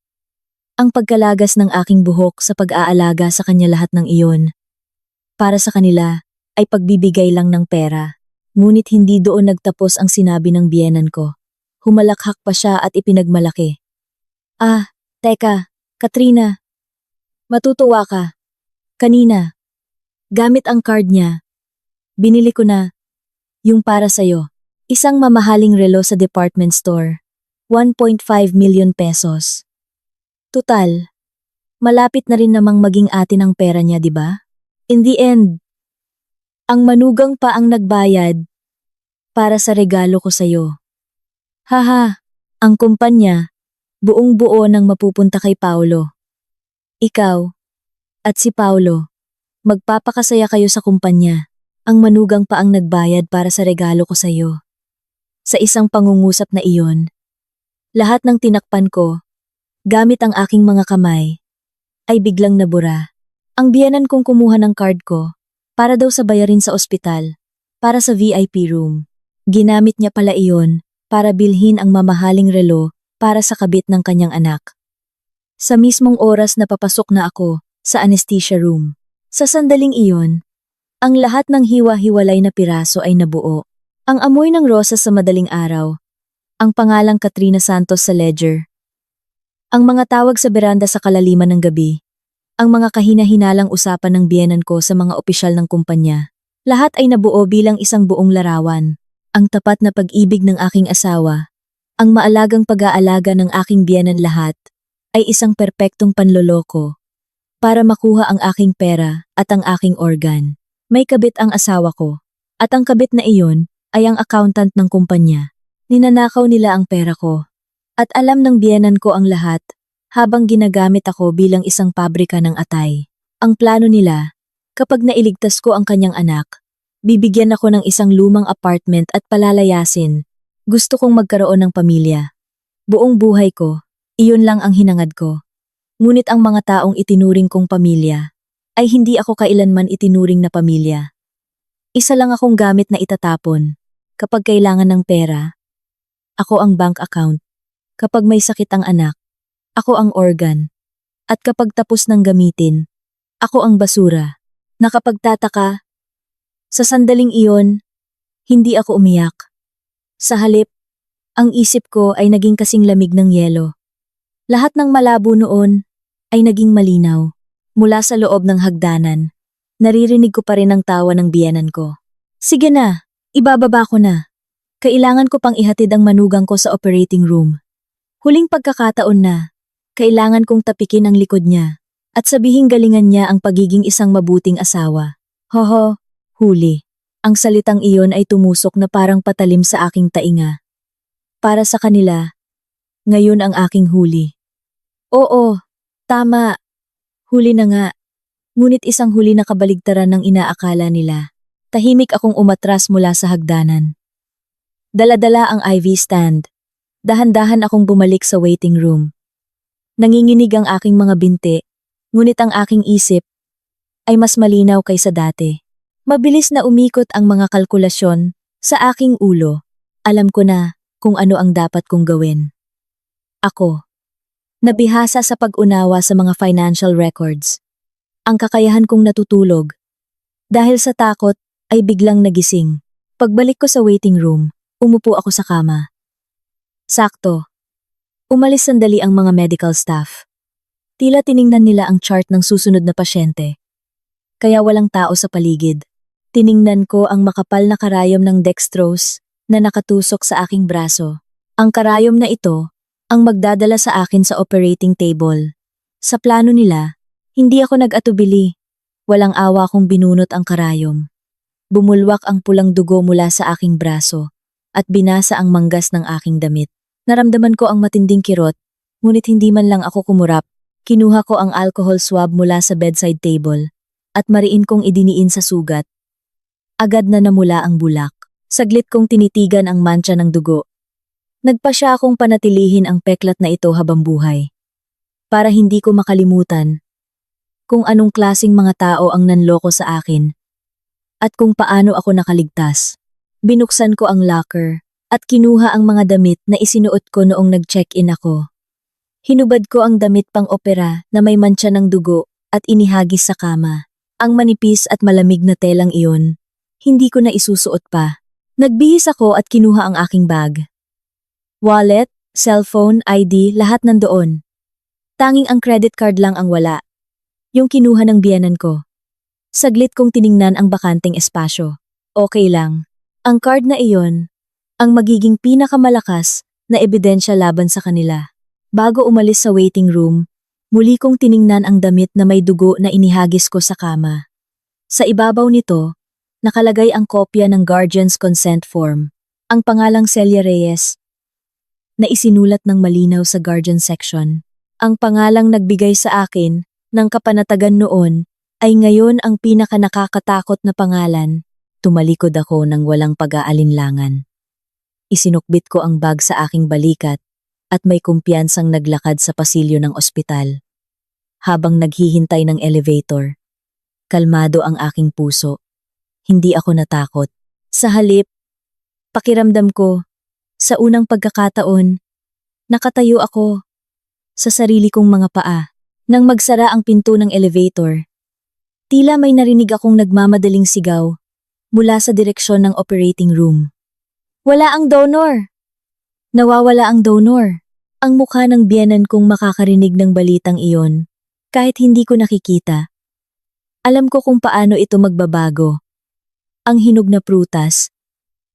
ang pagkalagas ng aking buhok sa pag-aalaga sa kanya, lahat ng iyon. Para sa kanila ay pagbibigay lang ng pera. Ngunit hindi doon nagtapos ang sinabi ng biyenan ko. Humalakhak pa siya at ipinagmalaki. Ah, teka, Katrina. Matutuwa ka. Kanina, gamit ang card niya, binili ko na yung para sa'yo. Isang mamahaling relo sa department store. 1.5 million pesos. Tutal, malapit na rin namang maging atin ang pera niya, di ba? In the end, ang manugang pa ang nagbayad para sa regalo ko sa'yo. Haha, ang kumpanya, buong buo nang mapupunta kay Paulo. Ikaw at si Paulo, magpapakasaya kayo sa kumpanya. Ang manugang pa ang nagbayad para sa regalo ko sa'yo. Sa isang pangungusap na iyon, lahat ng tinakpan ko, gamit ang aking mga kamay, ay biglang nabura. Ang biyenan kong kumuha ng card ko, para daw sa bayarin sa ospital, para sa VIP room. Ginamit niya pala iyon, para bilhin ang mamahaling relo, para sa kabit ng kanyang anak. Sa mismong oras na papasok na ako, sa anesthesia room. Sa sandaling iyon, ang lahat ng hiwa-hiwalay na piraso ay nabuo. Ang amoy ng rosas sa madaling araw. Ang pangalang Katrina Santos sa ledger. Ang mga tawag sa beranda sa kalaliman ng gabi. Ang mga kahina-hinalang usapan ng biyenan ko sa mga opisyal ng kumpanya. Lahat ay nabuo bilang isang buong larawan. Ang tapat na pag-ibig ng aking asawa. Ang maalagang pag-aalaga ng aking biyenan, lahat ay isang perpektong panloloko para makuha ang aking pera at ang aking organ. May kabit ang asawa ko, at ang kabit na iyon ay ang accountant ng kumpanya. Ninanakaw nila ang pera ko, at alam ng biyenan ko ang lahat, habang ginagamit ako bilang isang pabrika ng atay. Ang plano nila, kapag nailigtas ko ang kanyang anak, bibigyan ako ng isang lumang apartment at palalayasin. Gusto kong magkaroon ng pamilya. Buong buhay ko, iyon lang ang hinangad ko. Ngunit ang mga taong itinuring kong pamilya, ay hindi ako kailanman itinuring na pamilya. Isa lang akong gamit na itatapon. Kapag kailangan ng pera, ako ang bank account. Kapag may sakit ang anak, ako ang organ. At kapag tapos ng gamitin, ako ang basura. Nakapagtataka, sa sandaling iyon, hindi ako umiyak. Sa halip, ang isip ko ay naging kasing lamig ng yelo. Lahat ng malabo noon ay naging malinaw. Mula sa loob ng hagdanan, naririnig ko pa rin ang tawa ng biyenan ko. Sige na, ibababa ko na. Kailangan ko pang ihatid ang manugang ko sa operating room. Huling pagkakataon na, kailangan kong tapikin ang likod niya at sabihing galingan niya ang pagiging isang mabuting asawa. Hoho, huli. Ang salitang iyon ay tumusok na parang patalim sa aking tainga. Para sa kanila, ngayon ang aking huli. Oo, tama. Huli na nga. Ngunit isang huli na kabaligtaran ng inaakala nila. Tahimik akong umatras mula sa hagdanan. Dala-dala ang IV stand. Dahan-dahan akong bumalik sa waiting room. Nanginginig ang aking mga binti, ngunit ang aking isip ay mas malinaw kaysa dati. Mabilis na umikot ang mga kalkulasyon sa aking ulo. Alam ko na kung ano ang dapat kong gawin. Ako. Nabihasa sa pag-unawa sa mga financial records. Ang kakayahan kong natutulog. Dahil sa takot, ay biglang nagising. Pagbalik ko sa waiting room, umupo ako sa kama. Sakto. Umalis sandali ang mga medical staff. Tila tiningnan nila ang chart ng susunod na pasyente. Kaya walang tao sa paligid. Tiningnan ko ang makapal na karayom ng dextrose na nakatusok sa aking braso. Ang karayom na ito ang magdadala sa akin sa operating table. Sa plano nila, hindi ako nag-atubili. Walang awa kong binunot ang karayom. Bumulwak ang pulang dugo mula sa aking braso at binasa ang manggas ng aking damit. Naramdaman ko ang matinding kirot, ngunit hindi man lang ako kumurap. Kinuha ko ang alcohol swab mula sa bedside table at mariin kong idiniin sa sugat. Agad na namula ang bulak. Saglit kong tinitigan ang mantsa ng dugo. Nagpa siya akong panatilihin ang peklat na ito habang buhay. Para hindi ko makalimutan kung anong klasing mga tao ang nanloko sa akin at kung paano ako nakaligtas. Binuksan ko ang locker at kinuha ang mga damit na isinuot ko noong nag-check-in ako. Hinubad ko ang damit pang opera na may mantsa ng dugo at inihagis sa kama. Ang manipis at malamig na telang iyon, hindi ko na isusuot pa. Nagbihis ako at kinuha ang aking bag. Wallet, cellphone, ID, lahat nandoon. Tanging ang credit card lang ang wala. Yung kinuha ng biyenan ko. Saglit kong tiningnan ang bakanteng espasyo. Okay lang. Ang card na iyon, ang magiging pinakamalakas na ebidensya laban sa kanila. Bago umalis sa waiting room, muli kong tiningnan ang damit na may dugo na inihagis ko sa kama. Sa ibabaw nito, nakalagay ang kopya ng Guardian's Consent Form, ang pangalang Celia Reyes, na isinulat ng malinaw sa Guardian section. Ang pangalang nagbigay sa akin ng kapanatagan noon ay ngayon ang pinakanakakatakot na pangalan. Tumalikod ako ng walang pag-aalinlangan. Isinukbit ko ang bag sa aking balikat at may kumpiyansang naglakad sa pasilyo ng ospital. Habang naghihintay ng elevator, kalmado ang aking puso. Hindi ako natakot. Sa halip, pakiramdam ko, sa unang pagkakataon, nakatayo ako sa sarili kong mga paa. Nang magsara ang pinto ng elevator, tila may narinig akong nagmamadaling sigaw mula sa direksyon ng operating room. Wala ang donor! Nawawala ang donor. Ang mukha ng biyenan kong makakarinig ng balitang iyon, kahit hindi ko nakikita. Alam ko kung paano ito magbabago. Ang hinog na prutas,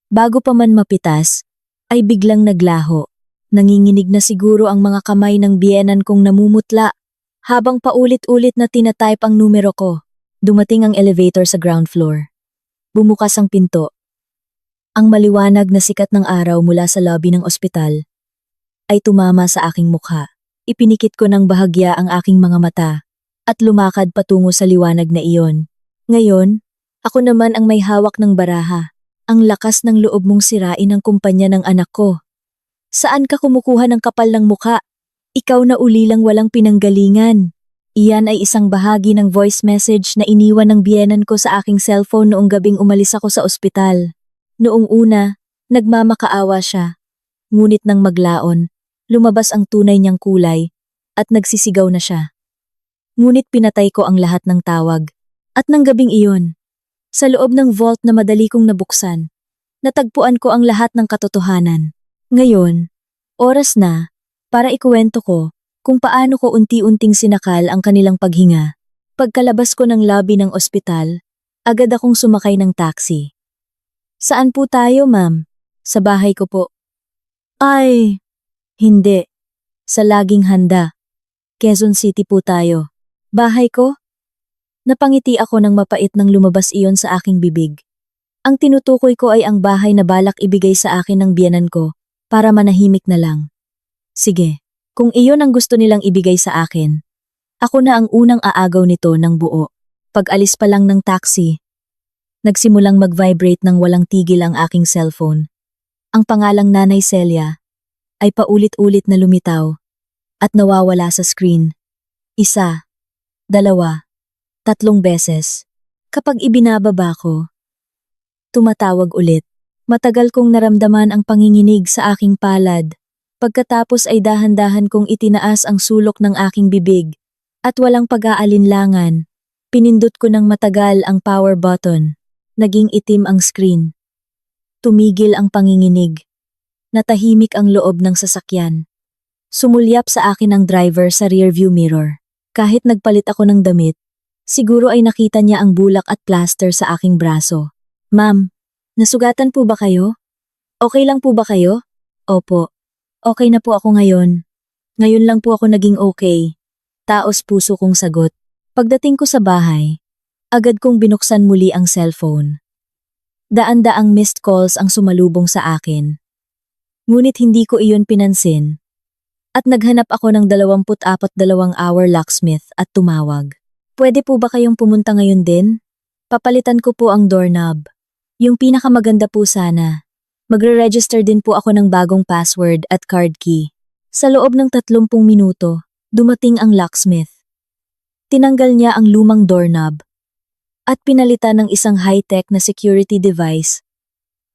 bago pa man mapitas, ay biglang naglaho. Nanginginig na siguro ang mga kamay ng biyenan kong namumutla habang paulit-ulit na tinatype ang numero ko. Dumating ang elevator sa ground floor. Bumukas ang pinto. Ang maliwanag na sikat ng araw mula sa lobby ng ospital ay tumama sa aking mukha. Ipinikit ko ng bahagya ang aking mga mata at lumakad patungo sa liwanag na iyon. Ngayon, ako naman ang may hawak ng baraha. Ang lakas ng loob mong sirain ang kumpanya ng anak ko. Saan ka kumukuha ng kapal ng mukha? Ikaw na ulilang walang pinanggalingan. Iyan ay isang bahagi ng voice message na iniwan ng biyenan ko sa aking cellphone noong gabing umalis ako sa ospital. Noong una, nagmamakaawa siya. Ngunit nang maglaon, lumabas ang tunay niyang kulay at nagsisigaw na siya. Ngunit pinatay ko ang lahat ng tawag. At nang gabing iyon, sa loob ng vault na madali kong nabuksan, natagpuan ko ang lahat ng katotohanan. Ngayon, oras na para ikuwento ko kung paano ko unti-unting sinakal ang kanilang paghinga. Pagkalabas ko ng lobby ng ospital, agad akong sumakay ng taxi. Saan po tayo, ma'am? Sa bahay ko po. Ay, hindi. Sa laging handa. Quezon City po tayo. Bahay ko? Napangiti ako nang mapait nang lumabas iyon sa aking bibig. Ang tinutukoy ko ay ang bahay na balak ibigay sa akin ng biyenan ko para manahimik na lang. Sige, kung iyon ang gusto nilang ibigay sa akin, ako na ang unang aagaw nito ng buo. Pag-alis pa lang ng taxi, nagsimulang mag-vibrate ng walang tigil ang aking cellphone. Ang pangalang Nanay Celia ay paulit-ulit na lumitaw at nawawala sa screen. 1, 2, 3 beses. Kapag ibinababa ko, tumatawag ulit. Matagal kong naramdaman ang panginginig sa aking palad. Pagkatapos ay dahan-dahan kong itinaas ang sulok ng aking bibig. At walang pag-aalinlangan, pinindot ko ng matagal ang power button. Naging itim ang screen. Tumigil ang panginginig. Natahimik ang loob ng sasakyan. Sumulyap sa akin ang driver sa rearview mirror. Kahit nagpalit ako ng damit, siguro ay nakita niya ang bulak at plaster sa aking braso. Ma'am, nasugatan po ba kayo? Okay lang po ba kayo? Opo. Okay na po ako ngayon. Ngayon lang po ako naging okay. Taos puso kong sagot. Pagdating ko sa bahay, agad kong binuksan muli ang cellphone. Daan-daang missed calls ang sumalubong sa akin. Ngunit hindi ko iyon pinansin. At naghanap ako ng 24-hour locksmith at tumawag. Pwede po ba kayong pumunta ngayon din? Papalitan ko po ang doorknob. Yung pinakamaganda po sana. Magre-register din po ako ng bagong password at card key. Sa loob ng 30 minuto, dumating ang locksmith. Tinanggal niya ang lumang doorknob at pinalitan ng isang high-tech na security device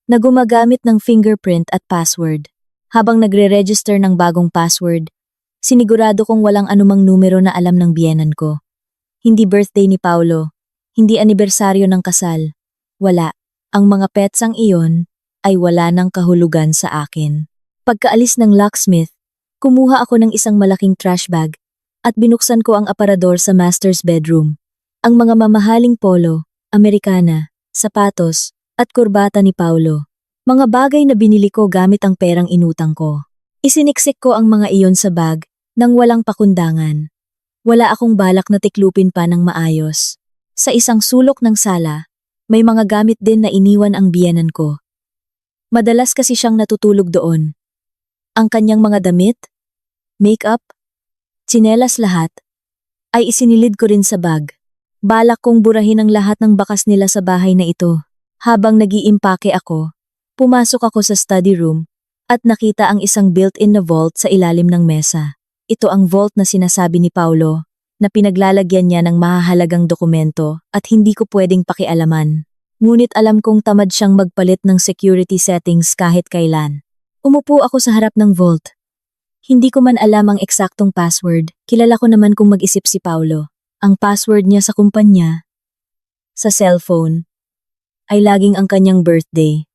na gumagamit ng fingerprint at password. Habang nagre-register ng bagong password, sinigurado kong walang anumang numero na alam ng biyenan ko. Hindi birthday ni Paulo, hindi anibersaryo ng kasal. Wala. Ang mga petsang iyon ay wala ng kahulugan sa akin. Pagkaalis ng locksmith, kumuha ako ng isang malaking trash bag at binuksan ko ang aparador sa master's bedroom. Ang mga mamahaling polo, Amerikana, sapatos, at kurbata ni Paulo. Mga bagay na binili ko gamit ang perang inutang ko. Isiniksik ko ang mga iyon sa bag nang walang pakundangan. Wala akong balak na tiklupin pa ng maayos. Sa isang sulok ng sala, may mga gamit din na iniwan ang biyenan ko. Madalas kasi siyang natutulog doon. Ang kanyang mga damit, makeup, tsinelas lahat, ay isinilid ko rin sa bag. Balak kong burahin ang lahat ng bakas nila sa bahay na ito. Habang nag-iimpake ako, pumasok ako sa study room at nakita ang isang built-in na vault sa ilalim ng mesa. Ito ang vault na sinasabi ni Paulo, na pinaglalagyan niya ng mahahalagang dokumento at hindi ko pwedeng pakialaman. Ngunit alam kong tamad siyang magpalit ng security settings kahit kailan. Umupo ako sa harap ng vault. Hindi ko man alam ang eksaktong password, kilala ko naman kung mag-isip si Paulo. Ang password niya sa kumpanya, sa cellphone, ay laging ang kanyang birthday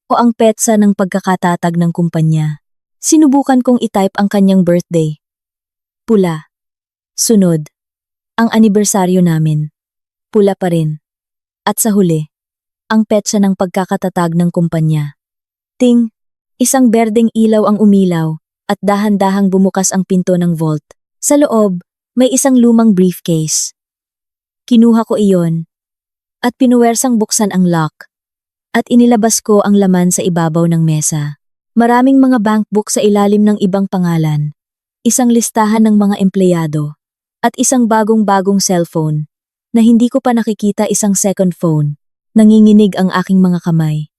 o ang petsa ng pagkakatatag ng kumpanya. Sinubukan kong i-type ang kanyang birthday. Pula. Sunod, ang anibersaryo namin. Pula pa rin. At sa huli, ang petsa ng pagkakatatag ng kumpanya. Ting, isang berdeng ilaw ang umilaw at dahan-dahang bumukas ang pinto ng vault. Sa loob, may isang lumang briefcase. Kinuha ko iyon at pinuwersang buksan ang lock at inilabas ko ang laman sa ibabaw ng mesa. Maraming mga bankbook sa ilalim ng ibang pangalan, isang listahan ng mga empleyado, at isang bagong-bagong cellphone na hindi ko pa nakikita isang second phone. Nanginginig ang aking mga kamay.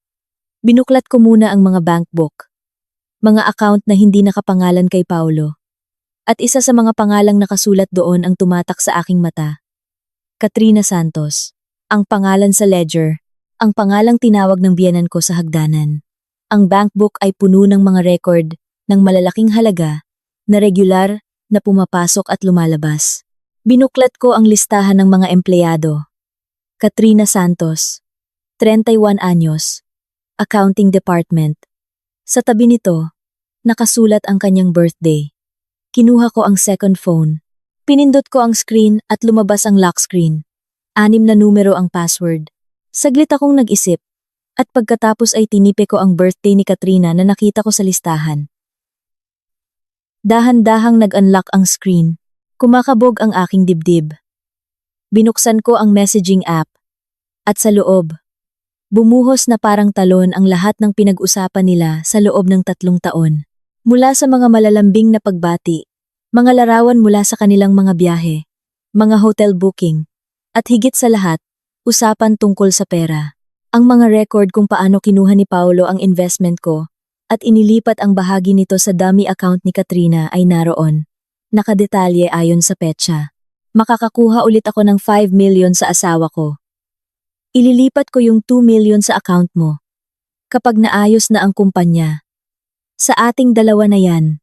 Binuklat ko muna ang mga bankbook, mga account na hindi nakapangalan kay Paulo. At isa sa mga pangalang nakasulat doon ang tumatak sa aking mata. Katrina Santos. Ang pangalan sa ledger, ang pangalang tinawag ng biyenan ko sa hagdanan. Ang bankbook ay puno ng mga record ng malalaking halaga na regular na pumapasok at lumalabas. Binuklat ko ang listahan ng mga empleyado. Katrina Santos, 31 anyos, Accounting Department. Sa tabi nito, nakasulat ang kanyang birthday. Kinuha ko ang second phone. Pinindot ko ang screen at lumabas ang lock screen. 6 na numero ang password. Saglit akong nag-isip at pagkatapos ay tinipe ko ang birthday ni Katrina na nakita ko sa listahan. Dahan-dahang nag-unlock ang screen. Kumakabog ang aking dibdib. Binuksan ko ang messaging app. At sa loob, bumuhos na parang talon ang lahat ng pinag-usapan nila sa loob ng 3 taon. Mula sa mga malalambing na pagbati, mga larawan mula sa kanilang mga biyahe, mga hotel booking, at higit sa lahat, usapan tungkol sa pera. Ang mga record kung paano kinuha ni Paulo ang investment ko at inilipat ang bahagi nito sa dummy account ni Katrina ay naroon. Nakadetalye ayon sa petsa. Makakakuha ulit ako ng 5 million sa asawa ko. Ililipat ko yung 2 million sa account mo. Kapag naayos na ang kumpanya. Sa ating dalawa na yan.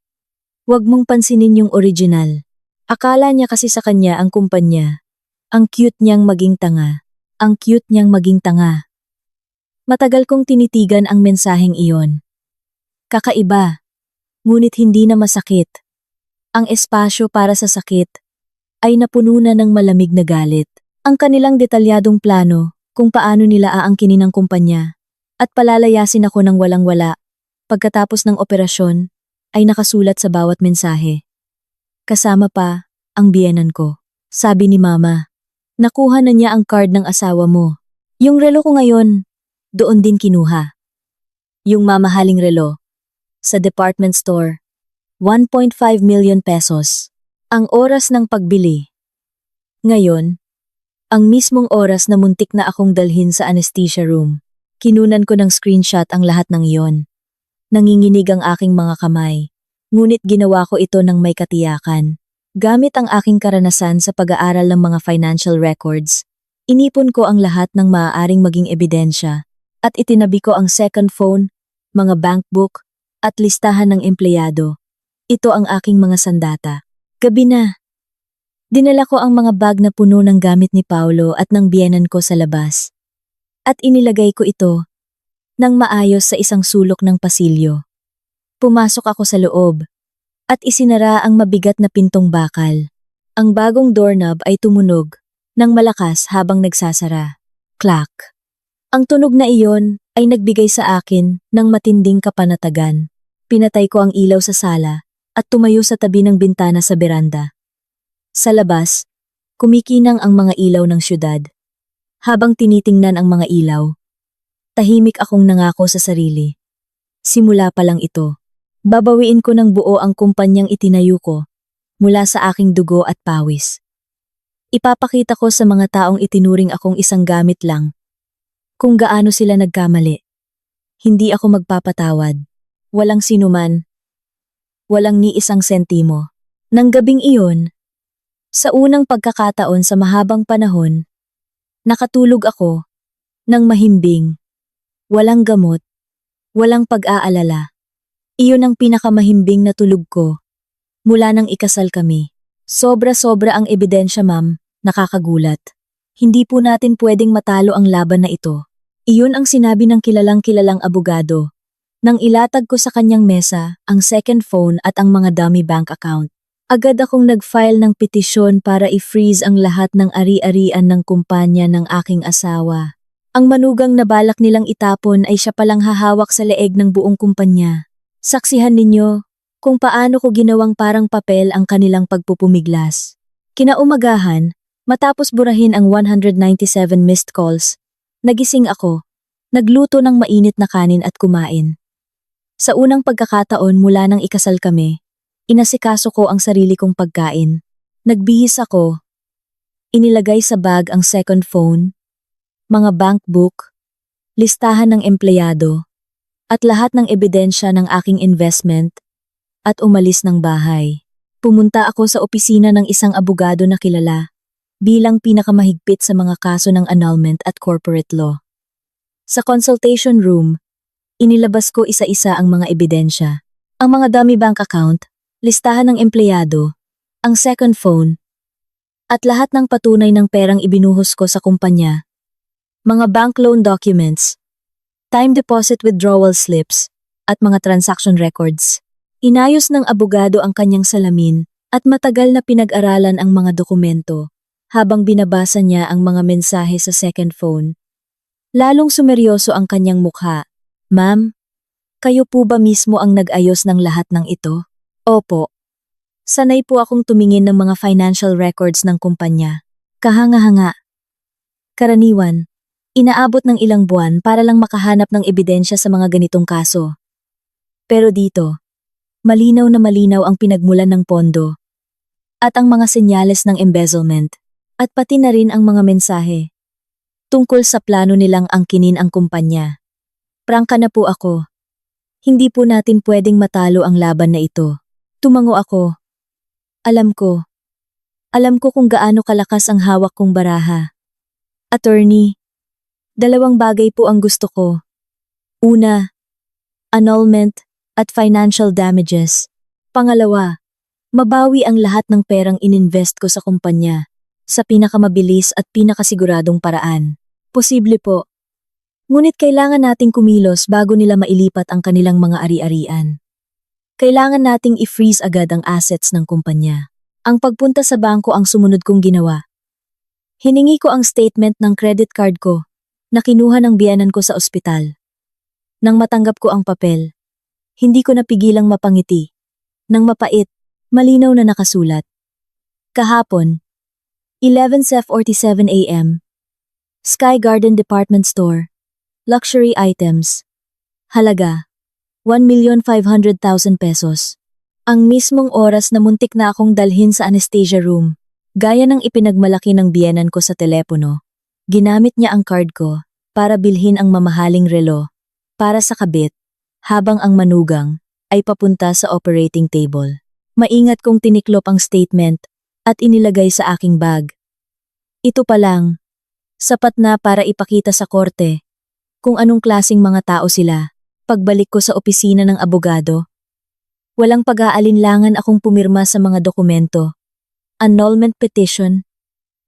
Huwag mong pansinin yung original. Akala niya kasi sa kanya ang kumpanya. Ang cute niyang maging tanga. Ang cute niyang maging tanga. Matagal kong tinitigan ang mensaheng iyon. Kakaiba, ngunit hindi na masakit. Ang espasyo para sa sakit ay napuno na ng malamig na galit. Ang kanilang detalyadong plano kung paano nila aangkinin ang kumpanya at palalayasin ako ng walang-wala pagkatapos ng operasyon ay nakasulat sa bawat mensahe. Kasama pa ang biyenan ko. Sabi ni Mama, nakuha na niya ang card ng asawa mo. Yung relo ko ngayon, doon din kinuha. Yung mamahaling relo, sa department store, 1.5 million pesos. Ang oras ng pagbili. Ngayon, ang mismong oras na muntik na akong dalhin sa anesthesia room. Kinunan ko ng screenshot ang lahat ng iyon. Nanginginig ang aking mga kamay. Ngunit ginawa ko ito ng may katiyakan. Gamit ang aking karanasan sa pag-aaral ng mga financial records, inipon ko ang lahat ng maaaring maging ebidensya at itinabi ko ang second phone, mga bank book, at listahan ng empleyado. Ito ang aking mga sandata. Gabi na. Dinala ko ang mga bag na puno ng gamit ni Paulo at ng biyenan ko sa labas. At inilagay ko ito nang maayos sa isang sulok ng pasilyo. Pumasok ako sa loob at isinara ang mabigat na pintong bakal. Ang bagong doorknob ay tumunog ng malakas habang nagsasara. Clack. Ang tunog na iyon ay nagbigay sa akin ng matinding kapanatagan. Pinatay ko ang ilaw sa sala at tumayo sa tabi ng bintana sa beranda. Sa labas, kumikinang ang mga ilaw ng syudad. Habang tinitingnan ang mga ilaw, tahimik akong nangako sa sarili. Simula pa lang ito. Babawiin ko ng buo ang kumpanyang itinayo ko mula sa aking dugo at pawis. Ipapakita ko sa mga taong itinuring akong isang gamit lang kung gaano sila nagkamali. Hindi ako magpapatawad. Walang sinuman. Walang ni isang sentimo. Nang gabing iyon, sa unang pagkakataon sa mahabang panahon, nakatulog ako ng mahimbing. Walang gamot. Walang pag-aalala. Iyon ang pinakamahimbing na tulog ko mula nang ikasal kami. Sobra-sobra ang ebidensya, ma'am, nakakagulat. Hindi po natin pwedeng matalo ang laban na ito. Iyon ang sinabi ng kilalang-kilalang abogado nang ilatag ko sa kanyang mesa ang second phone at ang mga dummy bank account. Agad akong nag-file ng petisyon para i-freeze ang lahat ng ari-arian ng kumpanya ng aking asawa. Ang manugang na balak nilang itapon ay siya palang hahawak sa leeg ng buong kumpanya. Saksihan ninyo kung paano ko ginawang parang papel ang kanilang pagpupumiglas. Kinaumagahan, matapos burahin ang 197 missed calls, nagising ako, nagluto ng mainit na kanin at kumain. Sa unang pagkakataon mula nang ikasal kami, inasikaso ko ang sarili kong pagkain. Nagbihis ako. Inilagay sa bag ang second phone, mga bank book, listahan ng empleyado, at lahat ng ebidensya ng aking investment, at umalis ng bahay. Pumunta ako sa opisina ng isang abogado na kilala, bilang pinakamahigpit sa mga kaso ng annulment at corporate law. Sa consultation room, inilabas ko isa-isa ang mga ebidensya. Ang mga dummy bank account, listahan ng empleyado, ang second phone, at lahat ng patunay ng perang ibinuhos ko sa kumpanya. Mga bank loan documents, time deposit withdrawal slips, at mga transaction records. Inayos ng abogado ang kanyang salamin at matagal na pinag-aralan ang mga dokumento habang binabasa niya ang mga mensahe sa second phone. Lalong sumeryoso ang kanyang mukha. Ma'am, kayo po ba mismo ang nag-ayos ng lahat ng ito? Opo. Sanay po akong tumingin ng mga financial records ng kumpanya. Kahanga-hanga. Karaniwan, inaabot ng ilang buwan para lang makahanap ng ebidensya sa mga ganitong kaso. Pero dito, malinaw na malinaw ang pinagmulan ng pondo at ang mga senyales ng embezzlement at pati na rin ang mga mensahe tungkol sa plano nilang angkinin ang kumpanya. Prangka na po ako. Hindi po natin pwedeng matalo ang laban na ito. Tumango ako. Alam ko kung gaano kalakas ang hawak kong baraha. Attorney, dalawang bagay po ang gusto ko. Una, annulment at financial damages. Pangalawa, mabawi ang lahat ng perang ininvest ko sa kumpanya sa pinakamabilis at pinakasiguradong paraan. Posible po. Ngunit kailangan nating kumilos bago nila mailipat ang kanilang mga ari-arian. Kailangan nating i-freeze agad ang assets ng kumpanya. Ang pagpunta sa bangko ang sumunod kong ginawa. Hiningi ko ang statement ng credit card ko na kinuha ng biyenan ko sa ospital. Nang matanggap ko ang papel, hindi ko napigilang mapangiti. Nang mapait, malinaw na nakasulat. Kahapon, 11:47 a.m. Sky Garden Department Store. Luxury items. Halaga, 1,500,000 pesos. Ang mismong oras na muntik na akong dalhin sa anesthesia room, gaya ng ipinagmalaki ng biyenan ko sa telepono. Ginamit niya ang card ko para bilhin ang mamahaling relo para sa kabit habang ang manugang ay papunta sa operating table. Maingat kong tiniklop ang statement at inilagay sa aking bag. Ito pa lang, sapat na para ipakita sa korte kung anong klasing mga tao sila. Pagbalik ko sa opisina ng abogado, walang pag-aalinlangan akong pumirma sa mga dokumento, annulment petition,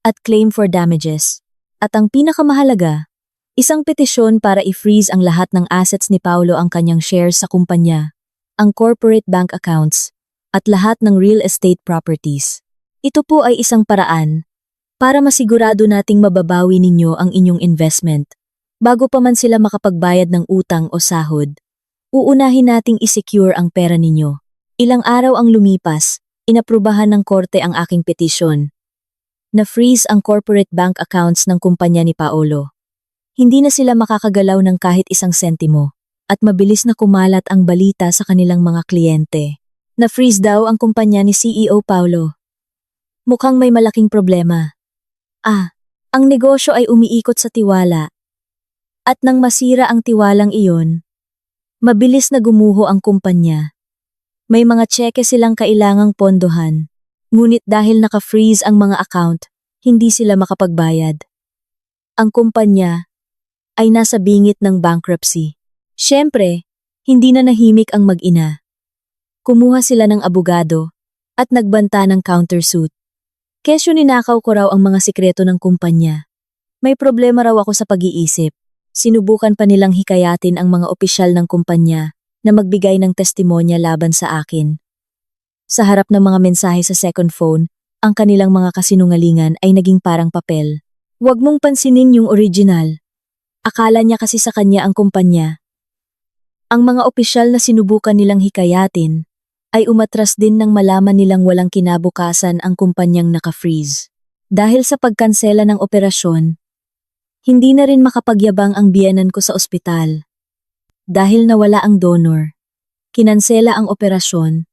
at claim for damages. At ang pinakamahalaga, isang petisyon para i-freeze ang lahat ng assets ni Paulo, ang kanyang shares sa kumpanya, ang corporate bank accounts, at lahat ng real estate properties. Ito po ay isang paraan para masigurado nating mababawi ninyo ang inyong investment. Bago pa man sila makapagbayad ng utang o sahod, uunahin nating isecure ang pera ninyo. Ilang araw ang lumipas, inaprubahan ng korte ang aking petisyon. Na-freeze ang corporate bank accounts ng kumpanya ni Paulo. Hindi na sila makakagalaw ng kahit isang sentimo, at mabilis na kumalat ang balita sa kanilang mga kliyente. Na-freeze daw ang kumpanya ni CEO Paulo. Mukhang may malaking problema. Ang negosyo ay umiikot sa tiwala. At nang masira ang tiwalang iyon, mabilis na gumuho ang kumpanya. May mga tseke silang kailangang pondohan, ngunit dahil naka-freeze ang mga account, hindi sila makapagbayad. Ang kumpanya ay nasa bingit ng bankruptcy. Siyempre, hindi na nahimik ang mag-ina. Kumuha sila ng abogado at nagbanta ng countersuit. Kesyo ninakaw ko raw ang mga sikreto ng kumpanya. May problema raw ako sa pag-iisip. Sinubukan pa nilang hikayatin ang mga opisyal ng kumpanya na magbigay ng testimonya laban sa akin. Sa harap ng mga mensahe sa second phone, ang kanilang mga kasinungalingan ay naging parang papel. Huwag mong pansinin yung original. Akala niya kasi sa kanya ang kumpanya. Ang mga opisyal na sinubukan nilang hikayatin ay umatras din nang malaman nilang walang kinabukasan ang kumpanyang naka-freeze. Dahil sa pagkansela ng operasyon, hindi na rin makapagyabang ang biyenan ko sa ospital. Dahil nawala ang donor, kinansela ang operasyon,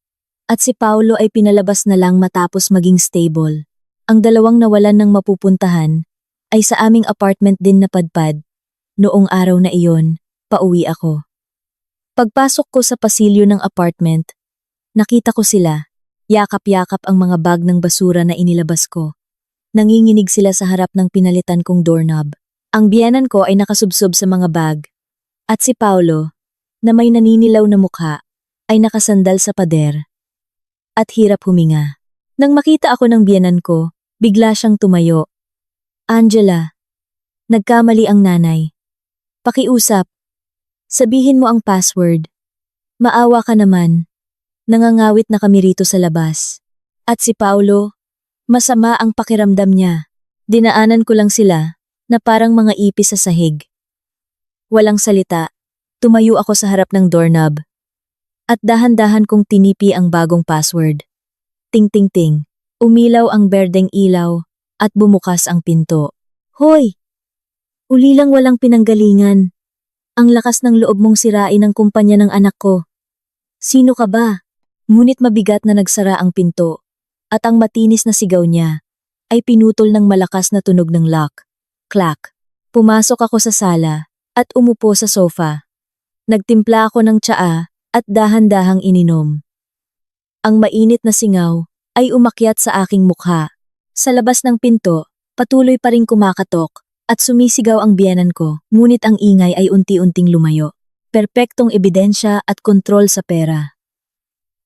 at si Paulo ay pinalabas na lang matapos maging stable. Ang dalawang nawalan ng mapupuntahan ay sa aming apartment din napadpad. Noong araw na iyon, pauwi ako. Pagpasok ko sa pasilyo ng apartment, nakita ko sila. Yakap-yakap ang mga bag ng basura na inilabas ko. Nanginginig sila sa harap ng pinalitan kong doorknob. Ang biyenan ko ay nakasubsob sa mga bag. At si Paulo, na may naninilaw na mukha, ay nakasandal sa pader. At hirap huminga. Nang makita ako ng biyenan ko, bigla siyang tumayo. Angela, nagkamali ang nanay. Pakiusap. Sabihin mo ang password. Maawa ka naman. Nangangawit na kami rito sa labas. At si Paulo, masama ang pakiramdam niya. Dinaanan ko lang sila, na parang mga ipis sa sahig. Walang salita, tumayo ako sa harap ng doorknob. At dahan-dahan kong tinipi ang bagong password. Ting-ting-ting, umilaw ang berdeng ilaw, at bumukas ang pinto. Hoy! Uli lang walang pinanggalingan. Ang lakas ng loob mong sirain ang kumpanya ng anak ko. Sino ka ba? Ngunit mabigat na nagsara ang pinto, at ang matinis na sigaw niya ay pinutol ng malakas na tunog ng lock. Clack. Pumasok ako sa sala at umupo sa sofa. Nagtimpla ako ng tsaa at dahan-dahang ininom. Ang mainit na singaw ay umakyat sa aking mukha. Sa labas ng pinto, patuloy pa ring kumakatok at sumisigaw ang biyenan ko, ngunit ang ingay ay unti-unting lumayo. Perpektong ebidensya at kontrol sa pera.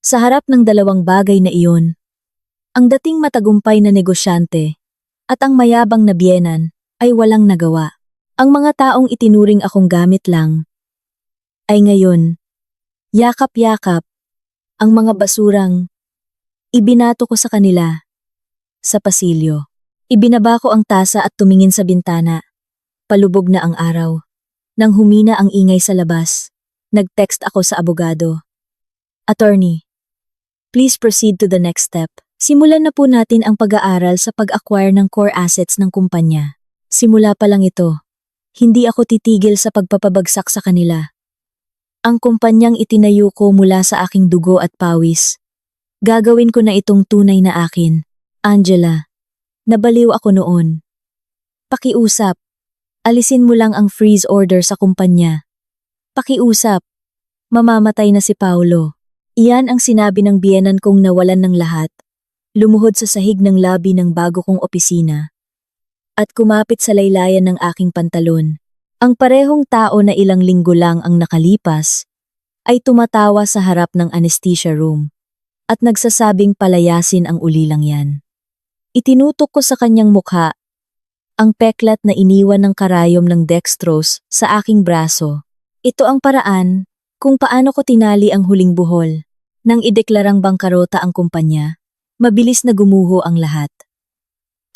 Sa harap ng dalawang bagay na iyon, ang dating matagumpay na negosyante at ang mayabang na biyenan ay walang nagawa. Ang mga taong itinuring akong gamit lang ay ngayon, yakap-yakap, ang mga basurang ibinato ko sa kanila. Sa pasilyo, ibinaba ko ang tasa at tumingin sa bintana. Palubog na ang araw. Nang humina ang ingay sa labas, nag-text ako sa abogado. Attorney, please proceed to the next step. Simulan na po natin ang pag-aaral sa pag-acquire ng core assets ng kumpanya. Simula pa lang ito. Hindi ako titigil sa pagpapabagsak sa kanila. Ang kumpanyang itinayo ko mula sa aking dugo at pawis. Gagawin ko na itong tunay na akin. Angela, nabaliw ako noon. Pakiusap. Alisin mo lang ang freeze order sa kumpanya. Pakiusap. Mamamatay na si Paulo. Iyan ang sinabi ng biyenan kong nawalan ng lahat. Lumuhod sa sahig ng lobby ng bago kong opisina. At kumapit sa laylayan ng aking pantalon. Ang parehong tao na ilang linggo lang ang nakalipas, ay tumatawa sa harap ng anesthesia room. At nagsasabing palayasin ang ulilang yan. Itinutok ko sa kanyang mukha ang peklat na iniwan ng karayom ng dextrose sa aking braso. Ito ang paraan kung paano ko tinali ang huling buhol. Nang ideklarang bangkarota ang kumpanya, mabilis na gumuho ang lahat.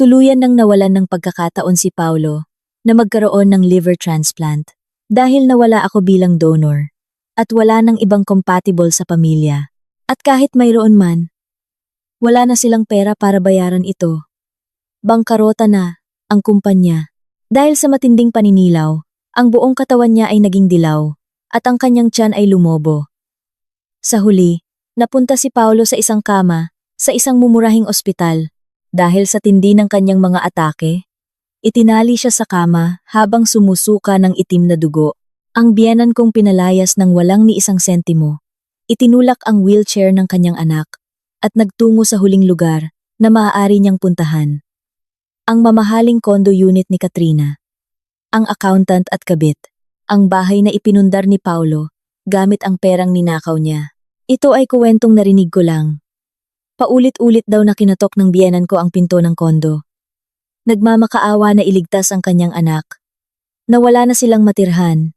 Tuluyan nang nawalan ng pagkakataon si Paulo na magkaroon ng liver transplant dahil nawala ako bilang donor at wala nang ibang compatible sa pamilya. At kahit mayroon man, wala na silang pera para bayaran ito. Bangkarota na ang kumpanya. Dahil sa matinding paninilaw, ang buong katawan niya ay naging dilaw at ang kanyang tiyan ay lumobo. Sa huli, napunta si Paulo sa isang kama sa isang mumurahing ospital dahil sa tindi ng kanyang mga atake. Itinali siya sa kama habang sumusuka ng itim na dugo. Ang biyenan kong pinalayas ng walang ni isang sentimo. Itinulak ang wheelchair ng kanyang anak at nagtungo sa huling lugar na maaari niyang puntahan. Ang mamahaling condo unit ni Katrina. Ang accountant at kabit. Ang bahay na ipinundar ni Paulo gamit ang perang ninakaw niya. Ito ay kuwentong narinig ko lang. Paulit-ulit daw na kinatok ng biyenan ko ang pinto ng kondo. Nagmamakaawa na iligtas ang kanyang anak. Nawala na silang matirhan.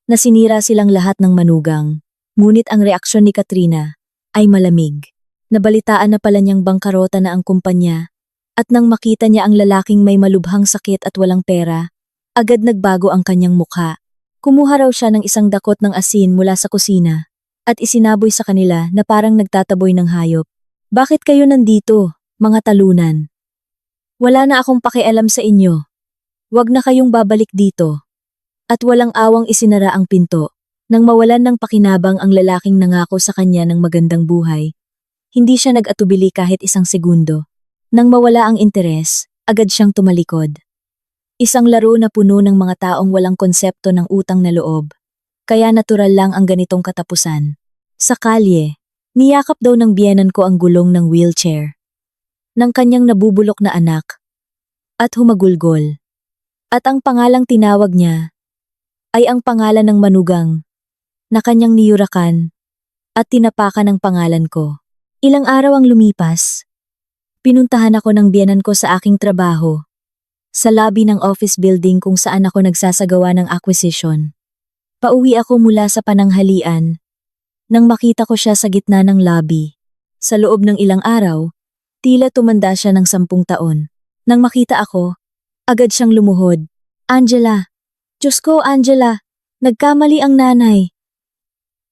Nasinira silang lahat ng manugang. Ngunit ang reaksyon ni Katrina ay malamig. Nabalitaan na pala niyang bangkarota na ang kumpanya. At nang makita niya ang lalaking may malubhang sakit at walang pera, agad nagbago ang kanyang mukha. Kumuha raw siya ng isang dakot ng asin mula sa kusina at isinaboy sa kanila na parang nagtataboy ng hayop. Bakit kayo nandito, mga talunan? Wala na akong pakialam sa inyo. Huwag na kayong babalik dito. At walang awang isinara ang pinto. Nang mawalan ng pakinabang ang lalaking nangako sa kanya ng magandang buhay, hindi siya nag-atubili kahit isang segundo. Nang mawala ang interes, agad siyang tumalikod. Isang laro na puno ng mga taong walang konsepto ng utang na loob. Kaya natural lang ang ganitong katapusan. Sa kalye, niyakap daw ng biyenan ko ang gulong ng wheelchair. Ng kanyang nabubulok na anak. At humagulgol. At ang pangalang tinawag niya ay ang pangalan ng manugang na kanyang niyurakan at tinapakan ang pangalan ko. Ilang araw ang lumipas. Pinuntahan ako ng biyenan ko sa aking trabaho, sa lobby ng office building kung saan ako nagsasagawa ng acquisition. Pauwi ako mula sa pananghalian, nang makita ko siya sa gitna ng lobby. Sa loob ng ilang araw, tila tumanda siya ng 10 taon. Nang makita ako, agad siyang lumuhod. Angela! Diyos ko, Angela! Nagkamali ang nanay!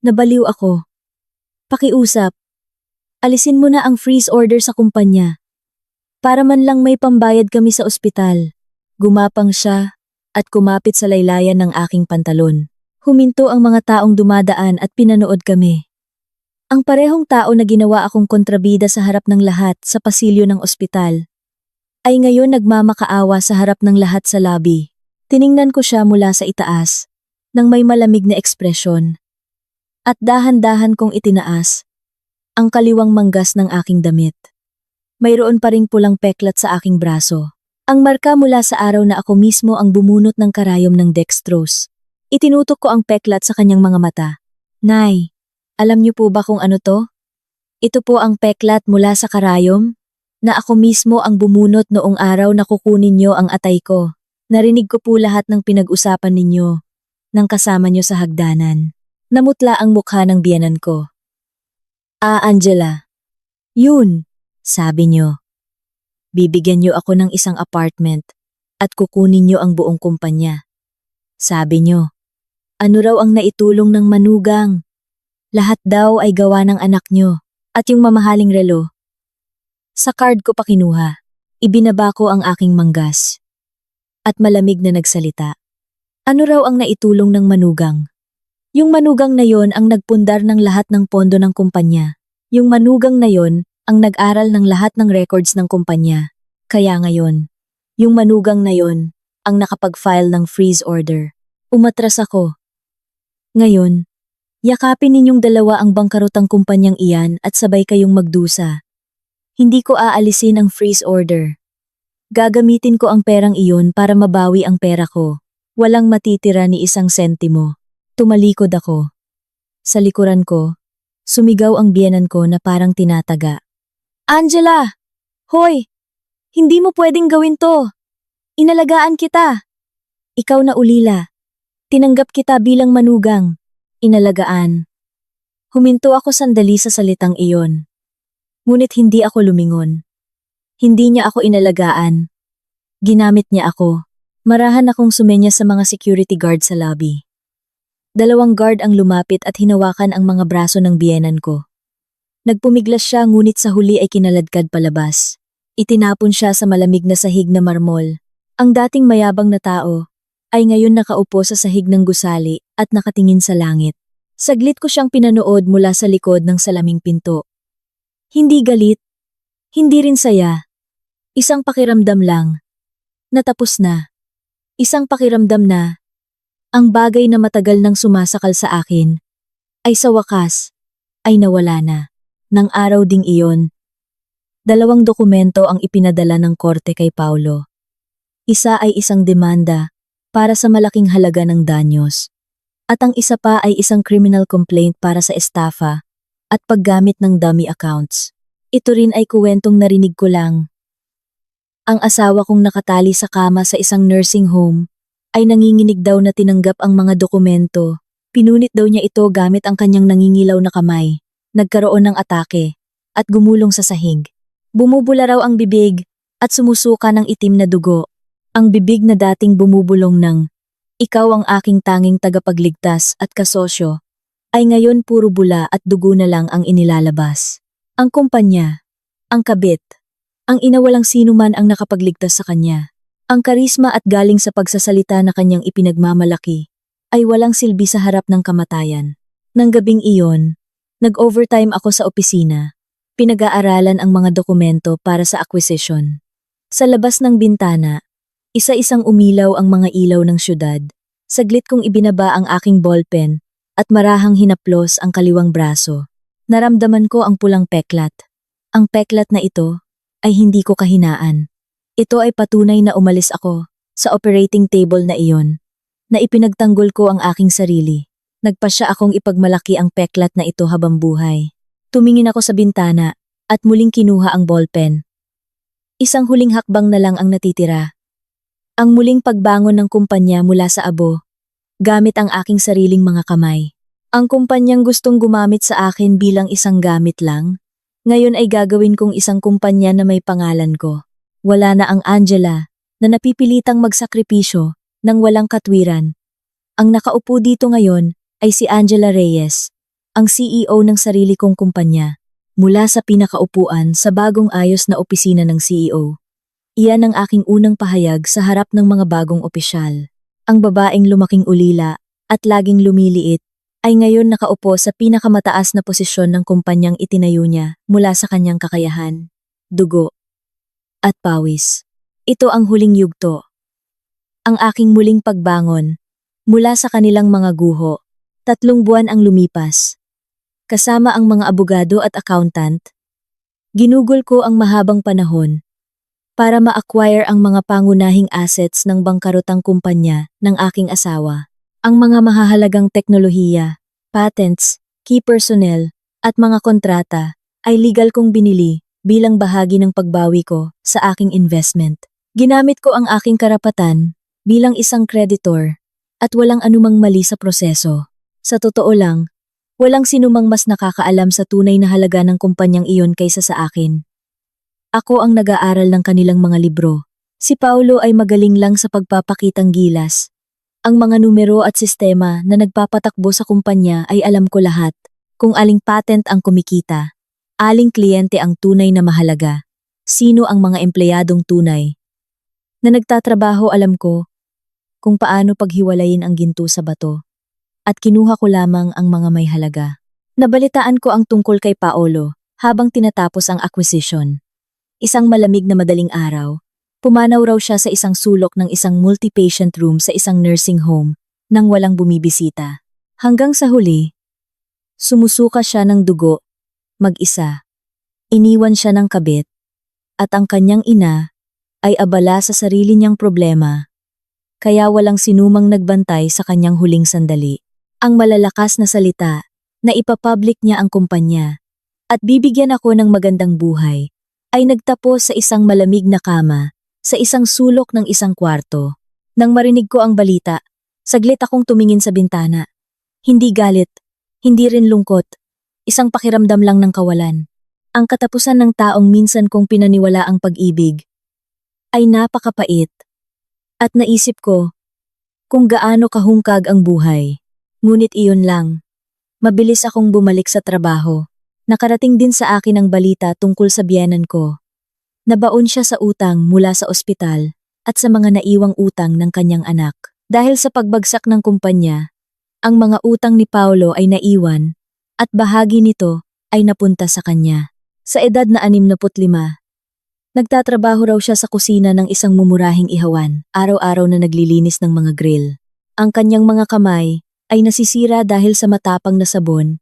Nabaliw ako. Pakiusap. Alisin mo na ang freeze order sa kumpanya. Para man lang may pambayad kami sa ospital. Gumapang siya at kumapit sa laylayan ng aking pantalon. Huminto ang mga taong dumadaan at pinanood kami. Ang parehong tao na ginawa akong kontrabida sa harap ng lahat sa pasilyo ng ospital ay ngayon nagmamakaawa sa harap ng lahat sa lobby. Tiningnan ko siya mula sa itaas nang may malamig na ekspresyon. At dahan-dahan kong itinaas ang kaliwang manggas ng aking damit. Mayroon pa ring pulang peklat sa aking braso. Ang marka mula sa araw na ako mismo ang bumunot ng karayom ng dextrose. Itinutok ko ang peklat sa kanyang mga mata. Nay, alam niyo po ba kung ano to? Ito po ang peklat mula sa karayom na ako mismo ang bumunot noong araw na kukunin niyo ang atay ko. Narinig ko po lahat ng pinag-usapan ninyo nang kasama niyo sa hagdanan. Namutla ang mukha ng biyenan ko. Angela. Yun. Sabi niyo, bibigyan niyo ako ng isang apartment at kukunin niyo ang buong kumpanya. Sabi niyo, ano raw ang naitulong ng manugang? Lahat daw ay gawa ng anak niyo at yung mamahaling relo. Sa card ko pa kinuha, ibinaba ko ang aking manggas. At malamig na nagsalita. Ano raw ang naitulong ng manugang? Yung manugang na yon ang nagpundar ng lahat ng pondo ng kumpanya. Yung manugang na yon ang nag-aral ng lahat ng records ng kumpanya. Kaya ngayon, yung manugang na yon ang nakapag-file ng freeze order. Umatras ako. Ngayon, yakapin ninyong dalawa ang bangkarotang kumpanyang iyan at sabay kayong magdusa. Hindi ko aalisin ang freeze order. Gagamitin ko ang perang iyon para mabawi ang pera ko. Walang matitira ni isang sentimo. Tumalikod ako. Sa likuran ko, sumigaw ang biyenan ko na parang tinataga. Angela! Hoy! Hindi mo pwedeng gawin to! Inalagaan kita! Ikaw na ulila. Tinanggap kita bilang manugang. Inalagaan. Huminto ako sandali sa salitang iyon. Ngunit hindi ako lumingon. Hindi niya ako inalagaan. Ginamit niya ako. Marahan akong sumenya sa mga security guard sa lobby. 2 guard ang lumapit at hinawakan ang mga braso ng biyenan ko. Nagpumiglas siya ngunit sa huli ay kinaladkad palabas. Itinapon siya sa malamig na sahig na marmol. Ang dating mayabang na tao ay ngayon nakaupo sa sahig ng gusali at nakatingin sa langit. Saglit ko siyang pinanood mula sa likod ng salaming pinto. Hindi galit, hindi rin saya. Isang pakiramdam lang. Natapos na. Isang pakiramdam na ang bagay na matagal nang sumasakal sa akin ay sa wakas ay nawala na. Nang araw ding iyon, 2 dokumento ang ipinadala ng korte kay Paulo. Isa ay isang demanda para sa malaking halaga ng danyos. At ang isa pa ay isang criminal complaint para sa estafa at paggamit ng dummy accounts. Ito rin ay kuwentong narinig ko lang. Ang asawa kong nakatali sa kama sa isang nursing home ay nanginginig daw na tinanggap ang mga dokumento. Pinunit daw niya ito gamit ang kanyang nangingilaw na kamay. Nagkaroon ng atake at gumulong sa sahig. Bumubula raw ang bibig at sumusuka ng itim na dugo. Ang bibig na dating bumubulong ng, "Ikaw ang aking tanging tagapagligtas at kasosyo," ay ngayon puro bula at dugo na lang ang inilalabas. Ang kumpanya, ang kabit, ang ina walang sino man ang nakapagligtas sa kanya. Ang karisma at galing sa pagsasalita na kanyang ipinagmamalaki ay walang silbi sa harap ng kamatayan. Nang gabing iyon, nag-overtime ako sa opisina. Pinag-aaralan ang mga dokumento para sa acquisition. Sa labas ng bintana, isa-isang umilaw ang mga ilaw ng syudad. Saglit kong ibinaba ang aking ballpen at marahang hinaplos ang kaliwang braso. Naramdaman ko ang pulang peklat. Ang peklat na ito ay hindi ko kahinaan. Ito ay patunay na umalis ako sa operating table na iyon, na ipinagtanggol ko ang aking sarili. Nagpasya akong ipagmalaki ang peklat na ito habang buhay. Tumingin ako sa bintana at muling kinuha ang ballpen. Isang huling hakbang na lang ang natitira. Ang muling pagbangon ng kumpanya mula sa abo, gamit ang aking sariling mga kamay. Ang kumpanyang gustong gumamit sa akin bilang isang gamit lang, ngayon ay gagawin kong isang kumpanya na may pangalan ko. Wala na ang Angela na napipilitang magsakripisyo nang walang katwiran. Ang nakaupo dito ngayon ay si Angela Reyes, ang CEO ng sarili kong kumpanya, mula sa pinakaupuan sa bagong ayos na opisina ng CEO. Iyan ang aking unang pahayag sa harap ng mga bagong opisyal. Ang babaeng lumaking ulila at laging lumiliit ay ngayon nakaupo sa pinakamataas na posisyon ng kumpanyang itinayo niya mula sa kanyang kakayahan, dugo, at pawis. Ito ang huling yugto. Ang aking muling pagbangon mula sa kanilang mga guho. 3 buwan ang lumipas. Kasama ang mga abogado at accountant, ginugol ko ang mahabang panahon para ma-acquire ang mga pangunahing assets ng bangkarotang kumpanya ng aking asawa. Ang mga mahahalagang teknolohiya, patents, key personnel, at mga kontrata ay legal kong binili bilang bahagi ng pagbawi ko sa aking investment. Ginamit ko ang aking karapatan bilang isang creditor at walang anumang mali sa proseso. Sa totoo lang, walang sinumang mas nakakaalam sa tunay na halaga ng kumpanyang iyon kaysa sa akin. Ako ang nag-aaral ng kanilang mga libro. Si Paulo ay magaling lang sa pagpapakitang gilas. Ang mga numero at sistema na nagpapatakbo sa kumpanya ay alam ko lahat. Kung aling patent ang kumikita, aling kliyente ang tunay na mahalaga, sino ang mga empleyadong tunay. Na nagtatrabaho alam ko kung paano paghiwalayin ang ginto sa bato. At kinuha ko lamang ang mga may halaga. Nabalitaan ko ang tungkol kay Paulo habang tinatapos ang acquisition. Isang malamig na madaling araw, Pumanaw raw siya sa isang sulok ng isang multi-patient room sa isang nursing home nang walang bumibisita. Hanggang sa huli, sumusuka siya ng dugo, mag-isa. Iniwan siya ng kabit, at ang kanyang ina ay abala sa sarili niyang problema, kaya walang sinumang nagbantay sa kanyang huling sandali. Ang malalakas na salita na ipapublic niya ang kumpanya at bibigyan ako ng magandang buhay ay nagtapos sa isang malamig na kama sa isang sulok ng isang kwarto. Nang marinig ko ang balita, saglit akong tumingin sa bintana. Hindi galit, hindi rin lungkot, isang pakiramdam lang ng kawalan. Ang katapusan ng taong minsan kong pinaniwala ang pag-ibig ay napakapait. At naisip ko kung gaano kahungkag ang buhay. Ngunit iyon lang. Mabilis akong bumalik sa trabaho. Nakarating din sa akin ang balita tungkol sa biyenan ko. Nabaon siya sa utang mula sa ospital at sa mga naiwang utang ng kanyang anak. Dahil sa pagbagsak ng kumpanya, ang mga utang ni Paolo ay naiwan at bahagi nito ay napunta sa kanya. Sa edad na 65, nagtatrabaho raw siya sa kusina ng isang mumurahing ihawan, araw-araw na naglilinis ng mga grill. Ang kanyang mga kamay ay nasisira dahil sa matapang na sabon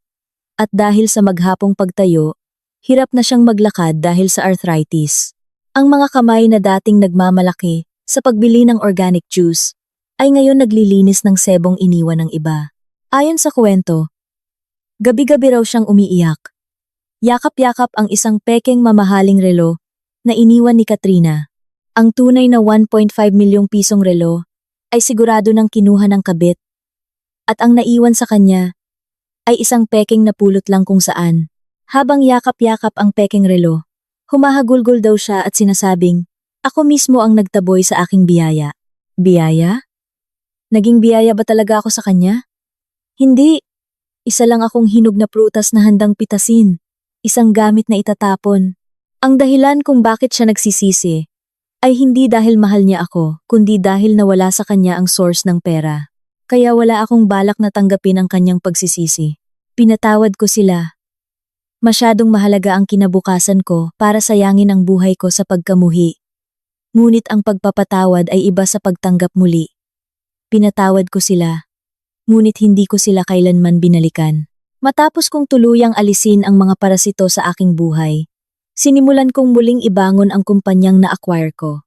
at dahil sa maghapong pagtayo, hirap na siyang maglakad dahil sa arthritis. Ang mga kamay na dating nagmamalaki sa pagbili ng organic juice ay ngayon naglilinis ng sebong iniwan ng iba. Ayon sa kwento, gabi-gabi raw siyang umiiyak. Yakap-yakap ang isang pekeng mamahaling relo na iniwan ni Katrina. Ang tunay na 1.5 milyong pisong relo ay sigurado ng kinuha ng kabit at ang naiwan sa kanya ay isang pekeng napulot lang kung saan. Habang yakap-yakap ang pekeng relo, humahagulgol daw siya at sinasabing, "Ako mismo ang nagtaboy sa aking biyaya." Biyaya? Naging biyaya ba talaga ako sa kanya? Hindi. Isa lang akong hinog na prutas na handang pitasin. Isang gamit na itatapon. Ang dahilan kung bakit siya nagsisisi ay hindi dahil mahal niya ako, kundi dahil nawala sa kanya ang source ng pera. Kaya wala akong balak na tanggapin ang kanyang pagsisisi. Pinatawad ko sila. Masyadong mahalaga ang kinabukasan ko para sayangin ang buhay ko sa pagkamuhi. Ngunit ang pagpapatawad ay iba sa pagtanggap muli. Pinatawad ko sila. Ngunit hindi ko sila kailanman binalikan. Matapos kong tuluyang alisin ang mga parasito sa aking buhay, sinimulan kong muling ibangon ang kumpanyang na-acquire ko.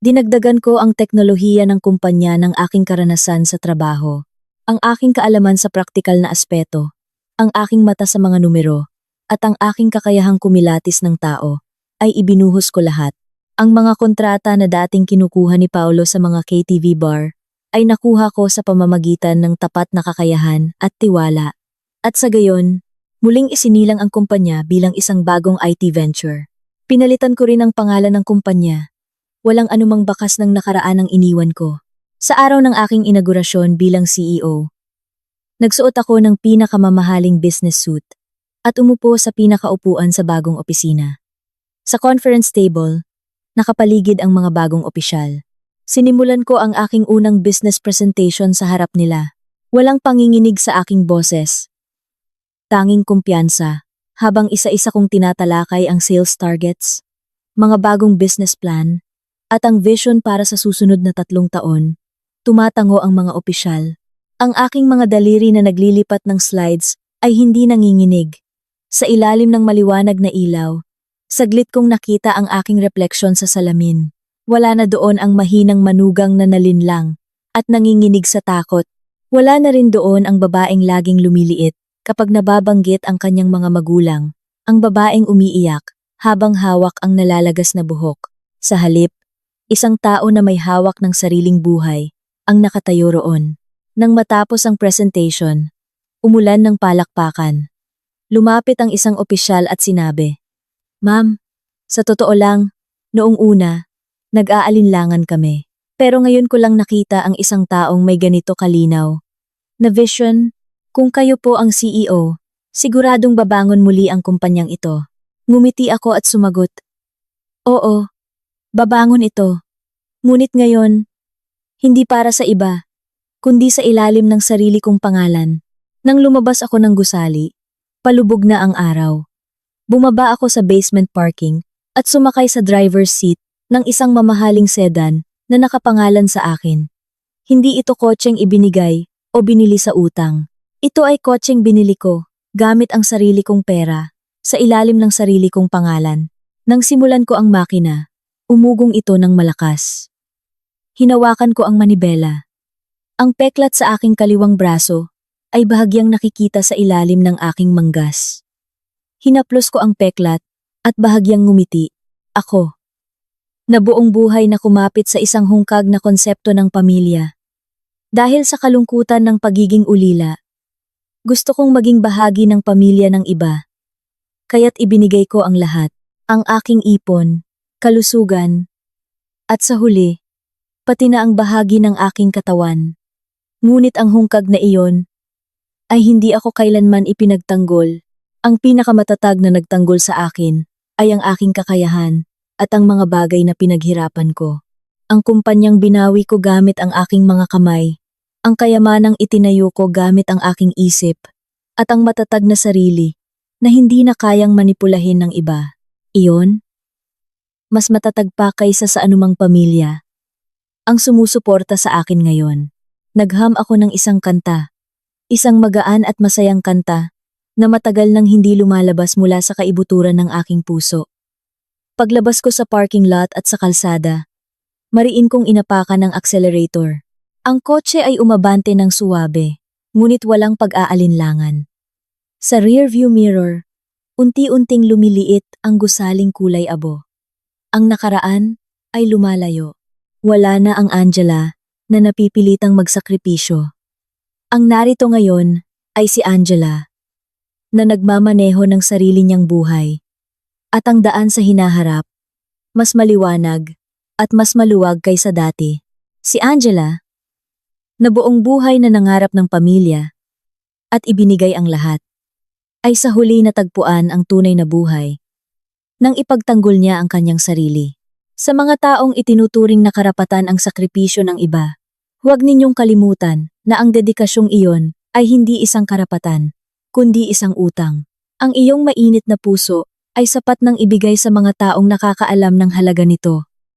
Dinagdagan ko ang teknolohiya ng kumpanya ng aking karanasan sa trabaho, ang aking kaalaman sa praktikal na aspeto, ang aking mata sa mga numero, at ang aking kakayahang kumilatis ng tao, ay ibinuhos ko lahat. Ang mga kontrata na dating kinukuha ni Paolo sa mga KTV bar, ay nakuha ko sa pamamagitan ng tapat na kakayahan at tiwala. At sa gayon, muling isinilang ang kumpanya bilang isang bagong IT venture. Pinalitan ko rin ang pangalan ng kumpanya. Walang anumang bakas ng nakaraan ang iniwan ko. Sa araw ng aking inaugurasyon bilang CEO, nagsuot ako ng pinakamamahaling business suit at umupo sa pinakaupuan sa bagong opisina. Sa conference table, nakapaligid ang mga bagong opisyal. Sinimulan ko ang aking unang business presentation sa harap nila. Walang panginginig sa aking boses. Tanging kumpiyansa, habang isa-isa kong tinatalakay ang sales targets, mga bagong business plan, at ang vision para sa susunod na 3 taon, tumatango ang mga opisyal. Ang aking mga daliri na naglilipat ng slides ay hindi nanginginig. Sa ilalim ng maliwanag na ilaw, saglit kong nakita ang aking refleksyon sa salamin. Wala na doon ang mahinang manugang na nalinlang at nanginginig sa takot. Wala na rin doon ang babaeng laging lumiliit kapag nababanggit ang kanyang mga magulang, ang babaeng umiiyak habang hawak ang nalalagas na buhok. Sa halip, isang tao na may hawak ng sariling buhay ang nakatayo roon. Nang matapos ang presentation, umulan ng palakpakan. Lumapit ang isang opisyal at sinabi, "Ma'am, sa totoo lang, noong una, nag-aalinlangan kami. Pero ngayon ko lang nakita ang isang taong may ganito kalinaw na vision. Kung kayo po ang CEO, siguradong babangon muli ang kumpanyang ito." Ngumiti ako at sumagot, "Oo, babangon ito. Ngunit ngayon, hindi para sa iba, kundi sa ilalim ng sarili kong pangalan." Nang lumabas ako ng gusali, palubog na ang araw. Bumaba ako sa basement parking at sumakay sa driver's seat ng isang mamahaling sedan na nakapangalan sa akin. Hindi ito kotseng ibinigay o binili sa utang. Ito ay kotseng binili ko, gamit ang sarili kong pera, sa ilalim ng sarili kong pangalan. Nang simulan ko ang makina, umugong ito ng malakas. Hinawakan ko ang manibela. Ang peklat sa aking kaliwang braso ay bahagyang nakikita sa ilalim ng aking manggas. Hinaplos ko ang peklat at bahagyang ngumiti. Ako, na buong buhay na kumapit sa isang hungkag na konsepto ng pamilya. Dahil sa kalungkutan ng pagiging ulila, gusto kong maging bahagi ng pamilya ng iba. Kaya't ibinigay ko ang lahat, ang aking ipon, kalusugan, at sa huli, pati na ang bahagi ng aking katawan. Ngunit ang hungkag na iyon ay hindi ako kailanman ipinagtanggol. Ang pinakamatatag na nagtanggol sa akin ay ang aking kakayahan at ang mga bagay na pinaghirapan ko. Ang kumpanyang binawi ko gamit ang aking mga kamay, ang kayamanang itinayo ko gamit ang aking isip, at ang matatag na sarili na hindi na kayang manipulahin ng iba. Iyon, mas matatag pa kaysa sa anumang pamilya. Ang sumusuporta sa akin ngayon. Nagham ako ng isang kanta. Isang magaan at masayang kanta na matagal nang hindi lumalabas mula sa kaibuturan ng aking puso. Paglabas ko sa parking lot at sa kalsada, mariin kong inapakan ng accelerator. Ang kotse ay umabante ng suwabe, ngunit walang pag-aalinlangan. Sa rearview mirror, unti-unting lumiliit ang gusaling kulay abo. Ang nakaraan ay lumalayo. Wala na ang Angela na napipilitang magsakripisyo. Ang narito ngayon ay si Angela, na nagmamaneho ng sarili niyang buhay. At ang daan sa hinaharap, mas maliwanag at mas maluwag kaysa dati. Si Angela, na buong buhay na nangarap ng pamilya at ibinigay ang lahat, ay sa huli natagpuan ang tunay na buhay nang ipagtanggol niya ang kanyang sarili. Sa mga taong itinuturing na karapatan ang sakripisyo ng iba, huwag ninyong kalimutan na ang dedikasyong iyon ay hindi isang karapatan, kundi isang utang. Ang iyong mainit na puso ay sapat nang ibigay sa mga taong nakakaalam ng halaga nito.